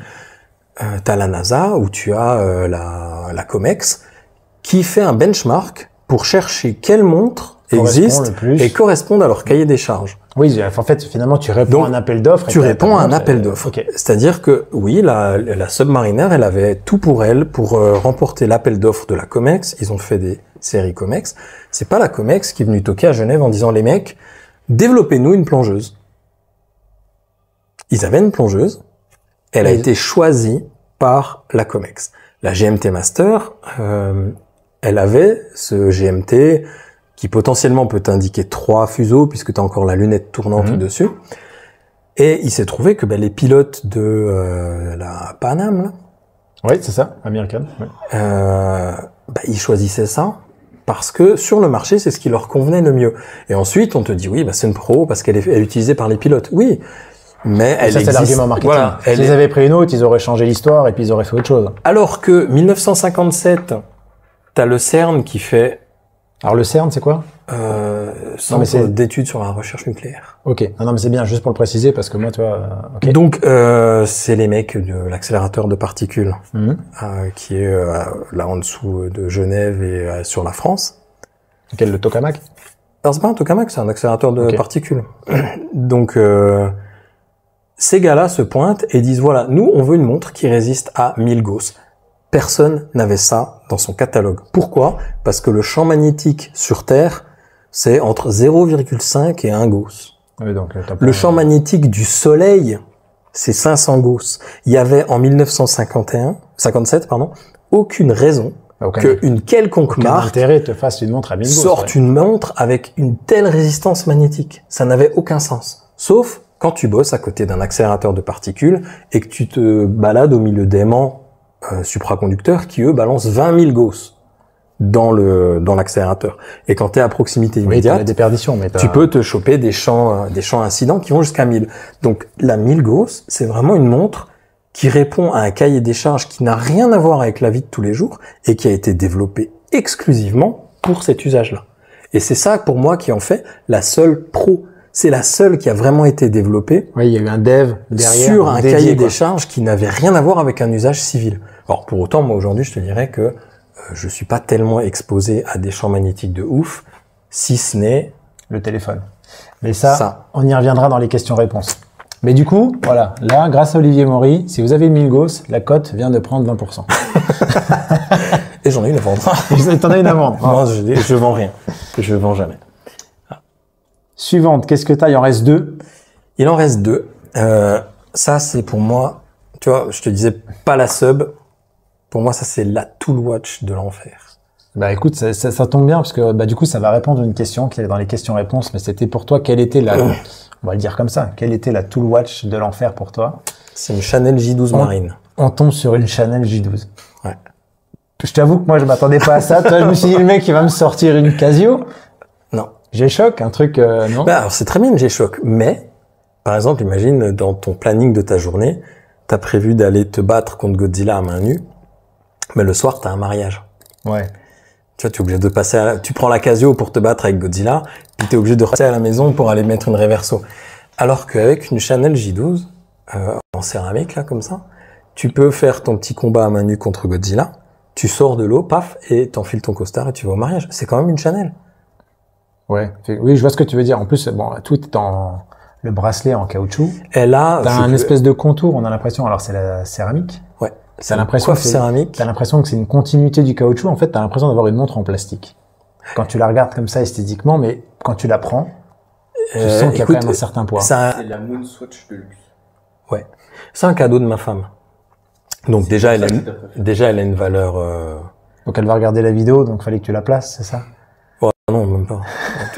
t'as la NASA ou tu as la Comex qui fait un benchmark pour chercher quelle montre existe et correspondent à leur cahier des charges. Oui, en fait, finalement, tu réponds à un appel d'offres. Tu réponds à un appel d'offres. Okay. C'est-à-dire que, oui, la Submariner, elle avait tout pour elle pour remporter l'appel d'offres de la Comex. Ils ont fait des séries Comex. C'est pas la Comex qui est venue toquer à Genève en disant, les mecs, développez-nous une plongeuse. Ils avaient une plongeuse. Elle a été choisie par la Comex. La GMT Master, elle avait ce GMT qui potentiellement peut t'indiquer 3 fuseaux puisque tu as encore la lunette tournante dessus. Et il s'est trouvé que les pilotes de la Pan Am, là, oui, c'est ça, américaine. Oui. Ils choisissaient ça parce que sur le marché, c'est ce qui leur convenait le mieux. Et ensuite, on te dit oui, c'est une pro parce qu'elle est utilisée par les pilotes. Oui, mais elle existe. Ça, c'est l'argument marketing. Voilà, s'ils avaient pris une autre, ils auraient changé l'histoire et puis ils auraient fait autre chose. Alors que 1957, t'as le CERN qui fait... Alors le CERN, c'est quoi? Centre d'études sur la recherche nucléaire. Ok. Non, mais c'est bien, juste pour le préciser, parce que moi, tu vois... Okay. Donc, c'est les mecs de l'accélérateur de particules, qui est là en dessous de Genève et sur la France. Quel, le tokamak? Alors, c'est pas un tokamak, c'est un accélérateur de particules. Donc, ces gars-là se pointent et disent, voilà, nous, on veut une montre qui résiste à 1000 Gauss. Personne n'avait ça dans son catalogue. Pourquoi? Parce que le champ magnétique sur Terre, c'est entre 0,5 et 1 Gauss. Oui, donc, le champ magnétique du Soleil, c'est 500 Gauss. Il y avait en 57, aucune raison qu'une quelconque marque intérêt te fasse une montre à 1000 sorte une montre avec une telle résistance magnétique. Ça n'avait aucun sens. Sauf quand tu bosses à côté d'un accélérateur de particules et que tu te balades au milieu d'aimants supraconducteurs qui, eux, balancent 20 000 Gauss dans l'accélérateur. Et quand tu es à proximité immédiate, des déperditions, mais tu peux te choper des champs incidents qui vont jusqu'à 1000. Donc la 1000 Gauss, c'est vraiment une montre qui répond à un cahier des charges qui n'a rien à voir avec la vie de tous les jours et qui a été développé exclusivement pour cet usage-là. Et c'est ça, pour moi, qui en fait la seule pro. C'est la seule qui a vraiment été développée. Oui, il y a eu un dev derrière, sur un cahier des charges qui n'avait rien à voir avec un usage civil. Alors, pour autant, moi, aujourd'hui, je te dirais que je suis pas tellement exposé à des champs magnétiques de ouf, si ce n'est le téléphone. Mais ça, on y reviendra dans les questions-réponses. Mais du coup, voilà, là, grâce à Olivier Maury, si vous avez 1000 Gauss, la cote vient de prendre 20%. Et j'en ai une à vendre. T'en as une à vendre. Moi, je vends rien. Je vends jamais. Suivante, qu'est-ce que t'as? Il en reste 2. Il en reste 2. Ça, c'est pour moi, tu vois, je te disais pas la sub. Pour moi, ça, c'est la tool watch de l'enfer. Bah écoute, ça tombe bien parce que bah du coup, ça va répondre à une question qui est dans les questions-réponses. Mais c'était pour toi, quelle était la, on va le dire comme ça, quelle était la tool watch de l'enfer pour toi? C'est une Chanel J12 Marine. On tombe sur une Chanel J12. Ouais. Je t'avoue que moi, je m'attendais pas à ça. Toi, je me suis dit, le mec, il va me sortir une Casio. Non. G-Shock, un truc, non? Bah, alors, c'est très bien une G-Shock, mais, par exemple, imagine, dans ton planning de ta journée, t'as prévu d'aller te battre contre Godzilla à main nue, mais le soir, t'as un mariage. Ouais. Tu vois, tu es obligé de passer tu prends la Casio pour te battre avec Godzilla, puis t'es obligé de rester à la maison pour aller mettre une Reverso. Alors qu'avec une Chanel J12, en céramique, là, comme ça, tu peux faire ton petit combat à main nue contre Godzilla, tu sors de l'eau, paf, et t'enfiles ton costard et tu vas au mariage. C'est quand même une Chanel. Ouais. Oui, je vois ce que tu veux dire. En plus, bon, tout est le bracelet en caoutchouc. Elle a... T'as un espèce de contour, on a l'impression. Alors, c'est la céramique. Ouais. T'as l'impression céramique. T'as l'impression que c'est une continuité du caoutchouc. En fait, t'as l'impression d'avoir une montre en plastique. Quand tu la regardes comme ça esthétiquement, mais quand tu la prends, tu sens qu'il y a quand même un certain poids. C'est la Moonswatch de luxe. Ouais. C'est un cadeau de ma femme. Donc déjà, elle a une valeur... Donc elle va regarder la vidéo, donc fallait que tu la places, c'est ça? Ouais, non, même pas.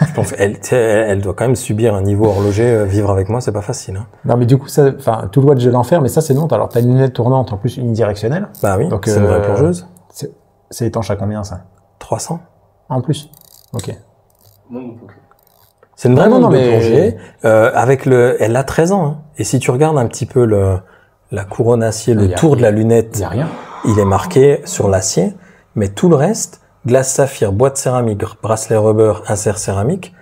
Je pense elle doit quand même subir un niveau horloger. Vivre avec moi, c'est pas facile. Hein. Non, mais du coup, ça, enfin, tout le watch de l'enfer, mais ça c'est non. Alors t'as une lunette tournante en plus unidirectionnelle. Bah oui. Donc c'est une vraie plongeuse. C'est étanche à combien ça? 300. En plus. Ok. C'est une vraie montre de plongée. Elle a 13 ans. Hein. Et si tu regardes un petit peu la couronne acier, le tour de la lunette, y a rien. Il est marqué sur l'acier, mais tout le reste, glace saphir, boîte céramique, bracelet rubber, insert céramique,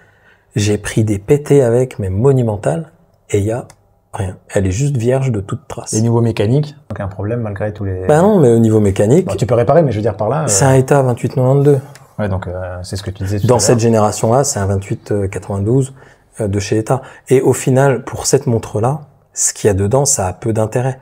j'ai pris des pétés avec, mais monumentales, et il y a rien. Elle est juste vierge de toute trace. Et niveau mécanique, aucun problème malgré tous les... Ben non, mais au niveau mécanique... Bon, tu peux réparer, mais je veux dire par là... C'est un ETA 2892. Ouais, donc c'est ce que tu disais tout à Dans l'heure. cette génération-là, c'est un 2892 de chez ETA. Et au final, pour cette montre-là, ce qu'il y a dedans, ça a peu d'intérêt.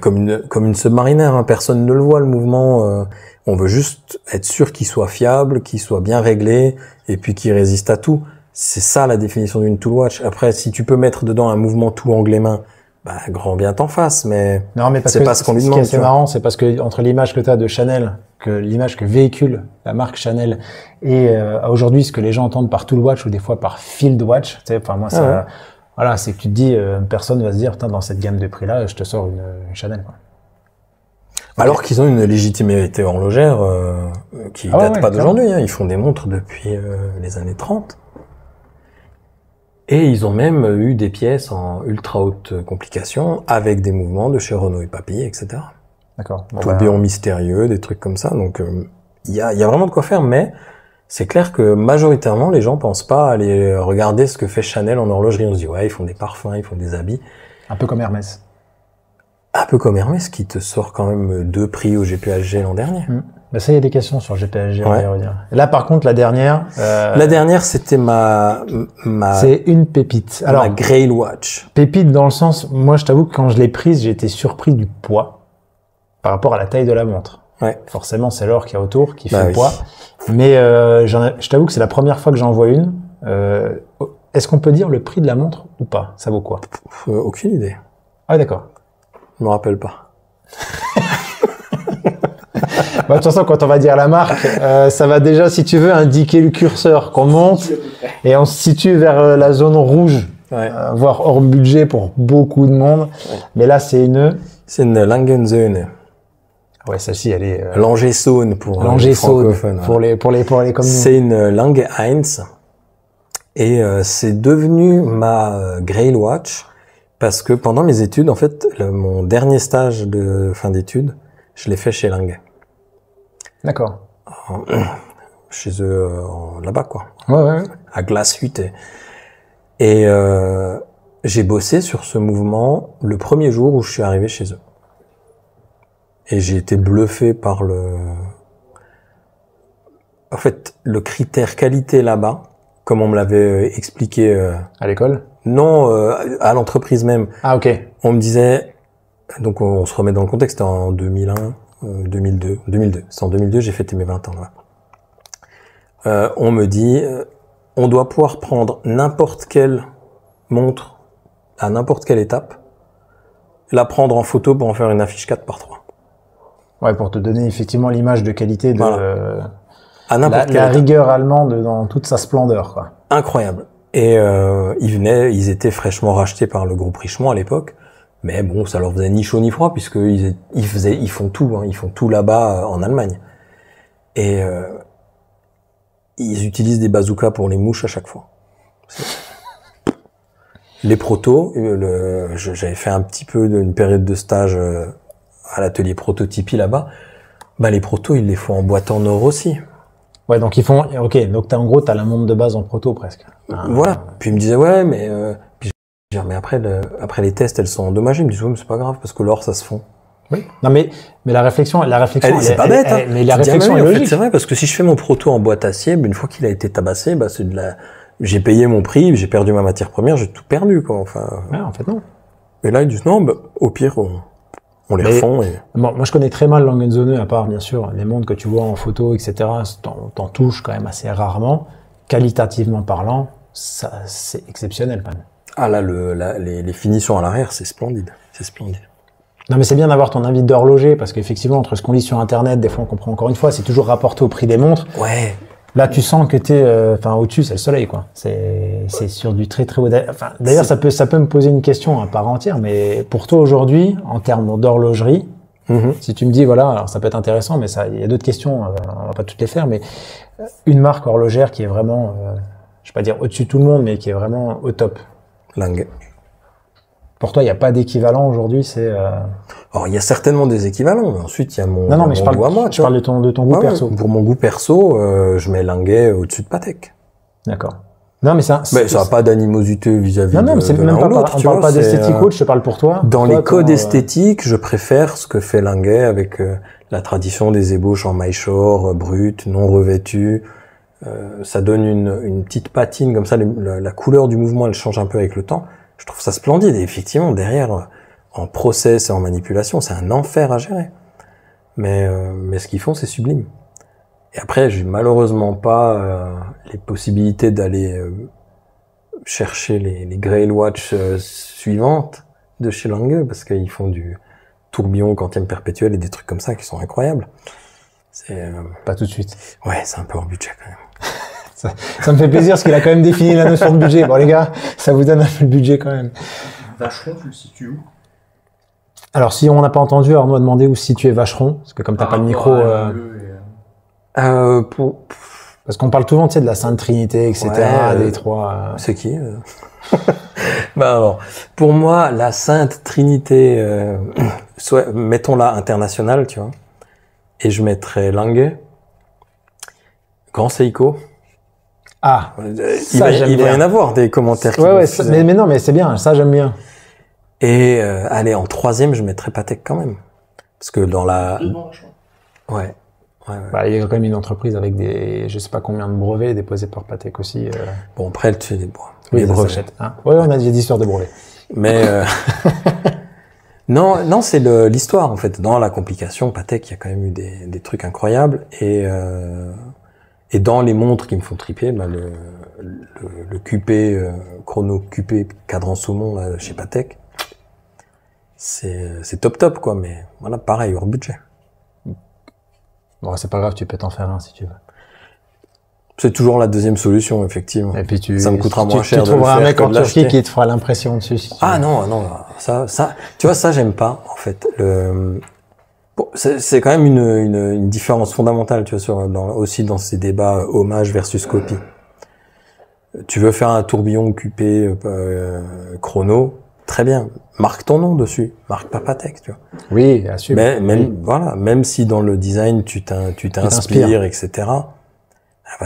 Comme une Submariner, hein. Personne ne le voit, le mouvement. On veut juste être sûr qu'il soit fiable, qu'il soit bien réglé, et puis qu'il résiste à tout. C'est ça la définition d'une tool watch. Après, si tu peux mettre dedans un mouvement tout anglais main, bah, grand bien t'en fasse, mais, non, mais c'est pas ce qu'on lui demande. Ce qui est assez marrant, c'est parce que entre l'image que tu as de Chanel, que l'image que véhicule la marque Chanel, et aujourd'hui ce que les gens entendent par tool watch ou des fois par field watch, tu sais, enfin moi ça... Ouais. Voilà, c'est que tu te dis, personne va se dire, putain, dans cette gamme de prix-là, je te sors une Chanel, quoi. Alors qu'ils ont une légitimité horlogère qui date pas d'aujourd'hui. Hein. Ils font des montres depuis les années 30. Et ils ont même eu des pièces en ultra haute complication avec des mouvements de chez Renault et Papy, etc. D'accord. Bon, tourbillon mystérieux, des trucs comme ça. Donc il y a vraiment de quoi faire, mais c'est clair que majoritairement les gens pensent pas aller regarder ce que fait Chanel en horlogerie. On se dit ouais, ils font des parfums, ils font des habits. Un peu comme Hermès. Un peu comme Hermès qui te sort quand même 2 prix au GPHG l'an dernier. Bah ça, il y a des questions sur GPHG, on va y revenir. Là, par contre, la dernière... La dernière, c'était ma... C'est une pépite. Alors, ma Grail Watch. Pépite dans le sens... Moi, je t'avoue que quand je l'ai prise, j'ai été surpris du poids par rapport à la taille de la montre. Ouais. Forcément, c'est l'or qui est autour, qui fait le poids. Mais je t'avoue que c'est la première fois que j'en vois une. Est-ce qu'on peut dire le prix de la montre ou pas? Ça vaut quoi? Aucune idée. Ah, d'accord. Je me rappelle pas. Bah, de toute façon, quand on va dire la marque, ça va déjà, si tu veux, indiquer le curseur qu'on monte et on se situe vers la zone rouge, voire hors budget pour beaucoup de monde. Ouais. Mais là, c'est une Langenzone. Ouais, celle-ci, elle est Langesaune pour les francophones. Pour les comme nous. C'est une Lange 1 et c'est devenu ma Grail Watch parce que pendant mes études, en fait, mon dernier stage de fin d'études, je l'ai fait chez Lange. D'accord. Chez eux, là-bas, quoi. Ouais. À Glashütte. Et j'ai bossé sur ce mouvement le premier jour où je suis arrivé chez eux. Et j'ai été bluffé par en fait, le critère qualité là-bas, comme on me l'avait expliqué. À l'école? Non, à l'entreprise même. Ah, ok. On me disait, donc on se remet dans le contexte, c'était en 2001, 2002. C'est en 2002, j'ai fêté mes 20 ans, là. On me dit, on doit pouvoir prendre n'importe quelle montre à n'importe quelle étape, la prendre en photo pour en faire une affiche 4x3. Ouais, pour te donner effectivement l'image de qualité de voilà. À n'importe la rigueur allemande dans toute sa splendeur, quoi. Incroyable. Et ils étaient fraîchement rachetés par le groupe Richemont à l'époque, mais bon, ça leur faisait ni chaud ni froid puisque ils font tout, hein, ils font tout là-bas en Allemagne. Et ils utilisent des bazookas pour les mouches à chaque fois. Les protos, j'avais fait un petit peu d'une période de stage à l'atelier Prototypie là-bas. Bah les protos, ils les font en boîte en or aussi. Ouais, donc ils font. Ok, donc en gros, t'as la montre de base en proto presque. Voilà. Puis ils me disaient ouais, mais mais après les tests, elles sont endommagées. Ils me disent ouais, mais c'est pas grave parce que l'or ça se fond. Oui. Non mais la réflexion, c'est pas bête. Hein. Mais la réflexion est logique. En fait, c'est vrai parce que si je fais mon proto en boîte acier, une fois qu'il a été tabassé, bah c'est de la. J'ai payé mon prix, j'ai perdu ma matière première, j'ai tout perdu quoi. Enfin. Ouais, en fait non. Et là ils disent non, bah, au pire on les refond. Et... Moi je connais très mal Langenzone, à part bien sûr les montres que tu vois en photo, etc. T'en touches quand même assez rarement. Qualitativement parlant, ça c'est exceptionnel quand même. Ah là les finitions à l'arrière, c'est splendide, c'est splendide. Non mais c'est bien d'avoir ton avis d'horloger parce qu'effectivement entre ce qu'on lit sur internet, des fois on comprend encore une fois, c'est toujours rapporté au prix des montres. Ouais. Là, tu sens que t'es, au-dessus, c'est le soleil, quoi. C'est sur du très très haut. Enfin, d'ailleurs, ça peut me poser une question à part entière, mais pour toi aujourd'hui, en termes d'horlogerie, si tu me dis, voilà, alors ça peut être intéressant, mais il y a d'autres questions, on va pas toutes les faire, mais une marque horlogère qui est vraiment, je vais pas dire au-dessus de tout le monde, mais qui est vraiment au top. Lange. Pour toi, il n'y a pas d'équivalent aujourd'hui, c'est. Alors, il y a certainement des équivalents, mais ensuite il y a mon. Non, mais je parle de ton goût perso. Pour mon goût perso, je mets Lange au-dessus de Patek. D'accord. Non, mais ça. Mais ça n'a pas d'animosité vis-à-vis de. Non, mais c'est même pas. On parle pas d'esthétique autre. Je te parle pour toi. Dans les codes esthétiques, je préfère ce que fait Lange avec la tradition des ébauches en maille-shore, brutes, non revêtues. Ça donne une petite patine comme ça. La couleur du mouvement, elle change un peu avec le temps. Je trouve ça splendide. Et effectivement, derrière, en process et en manipulation, c'est un enfer à gérer. Mais ce qu'ils font, c'est sublime. Et après, j'ai malheureusement pas les possibilités d'aller chercher les Grail Watch suivantes de chez Lange, parce qu'ils font du tourbillon quantième perpétuel et des trucs comme ça qui sont incroyables. C'est pas tout de suite. Ouais, c'est un peu hors budget quand même. Ça me fait plaisir parce qu'il a quand même défini la notion de budget. Bon les gars, ça vous donne un peu le budget quand même. Vacheron, tu le situes où? Alors si on n'a pas entendu, Arnaud a demandé où se situait Vacheron, parce que comme t'as pas de micro... Parce qu'on parle souvent, tu sais, de la Sainte Trinité, etc., des trois... C'est qui Bah alors, pour moi, la Sainte Trinité, mettons-la internationale, tu vois, et je mettrais Lange, Grand Seiko. Ah, il va y en avoir des commentaires qui mais non, mais c'est bien, ça j'aime bien. Et allez, en troisième, je mettrais Patek quand même. Parce que dans la... Ouais. Bah, il y a quand même une entreprise avec je sais pas combien de brevets déposés par Patek aussi. Bon, après, tu sais, les brevets. Hein. Ouais, on a des histoires de brevets. Mais non, c'est l'histoire en fait. Dans la complication, Patek, il y a quand même eu des trucs incroyables. Et dans les montres qui me font triper, bah, le QP, chrono QP cadran saumon là, chez Patek, c'est top quoi. Mais voilà, pareil hors budget. Bon, c'est pas grave, tu peux t'en faire un si tu veux. C'est toujours la deuxième solution, effectivement. Et puis ça me coûtera moins cher. Tu trouveras un mec en Turquie qui te fera l'impression dessus. Si non, ça, tu vois, ça j'aime pas en fait. Bon, c'est quand même une différence fondamentale, tu vois, aussi dans ces débats hommage versus copie. Tu veux faire un tourbillon occupé chrono, très bien. Marque ton nom dessus, marque Papatek, tu vois. Oui, assume. Mais même si dans le design tu t'inspires, etc.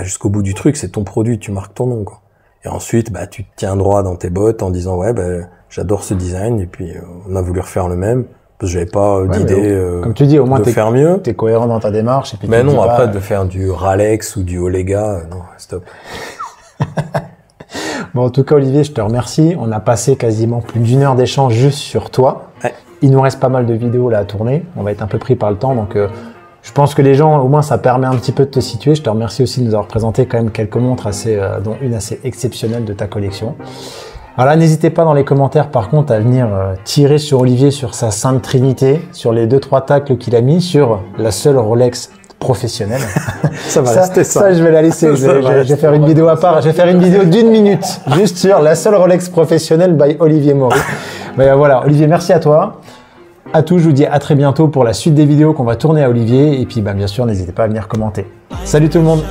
Jusqu'au bout du truc, c'est ton produit, tu marques ton nom, quoi. Et ensuite, tu te tiens droit dans tes bottes en disant j'adore ce design et puis on a voulu refaire le même parce que j'avais pas d'idée comme tu dis, au moins de faire mieux. T'es cohérent dans ta démarche et puis mais non, après de faire du Ralex ou du Olega, non, stop. Bon, en tout cas, Olivier, je te remercie. On a passé quasiment plus d'1 heure d'échange juste sur toi. Ouais. Il nous reste pas mal de vidéos là à tourner. On va être un peu pris par le temps, donc je pense que les gens, au moins, ça permet un petit peu de te situer. Je te remercie aussi de nous avoir présenté quand même quelques montres dont une assez exceptionnelle de ta collection. Voilà, n'hésitez pas dans les commentaires, par contre, à venir tirer sur Olivier sur sa sainte trinité, sur les 2-3 tacles qu'il a mis, sur la seule Rolex professionnelle. Ça va rester ça. Ça, je vais la laisser. Je vais faire une vidéo à part. Je vais faire une vidéo d'1 minute, juste sur la seule Rolex professionnelle by Olivier Maury. Mais voilà, Olivier, merci à toi. À tous, je vous dis à très bientôt pour la suite des vidéos qu'on va tourner à Olivier. Et puis, bien sûr, n'hésitez pas à venir commenter. Salut tout le monde.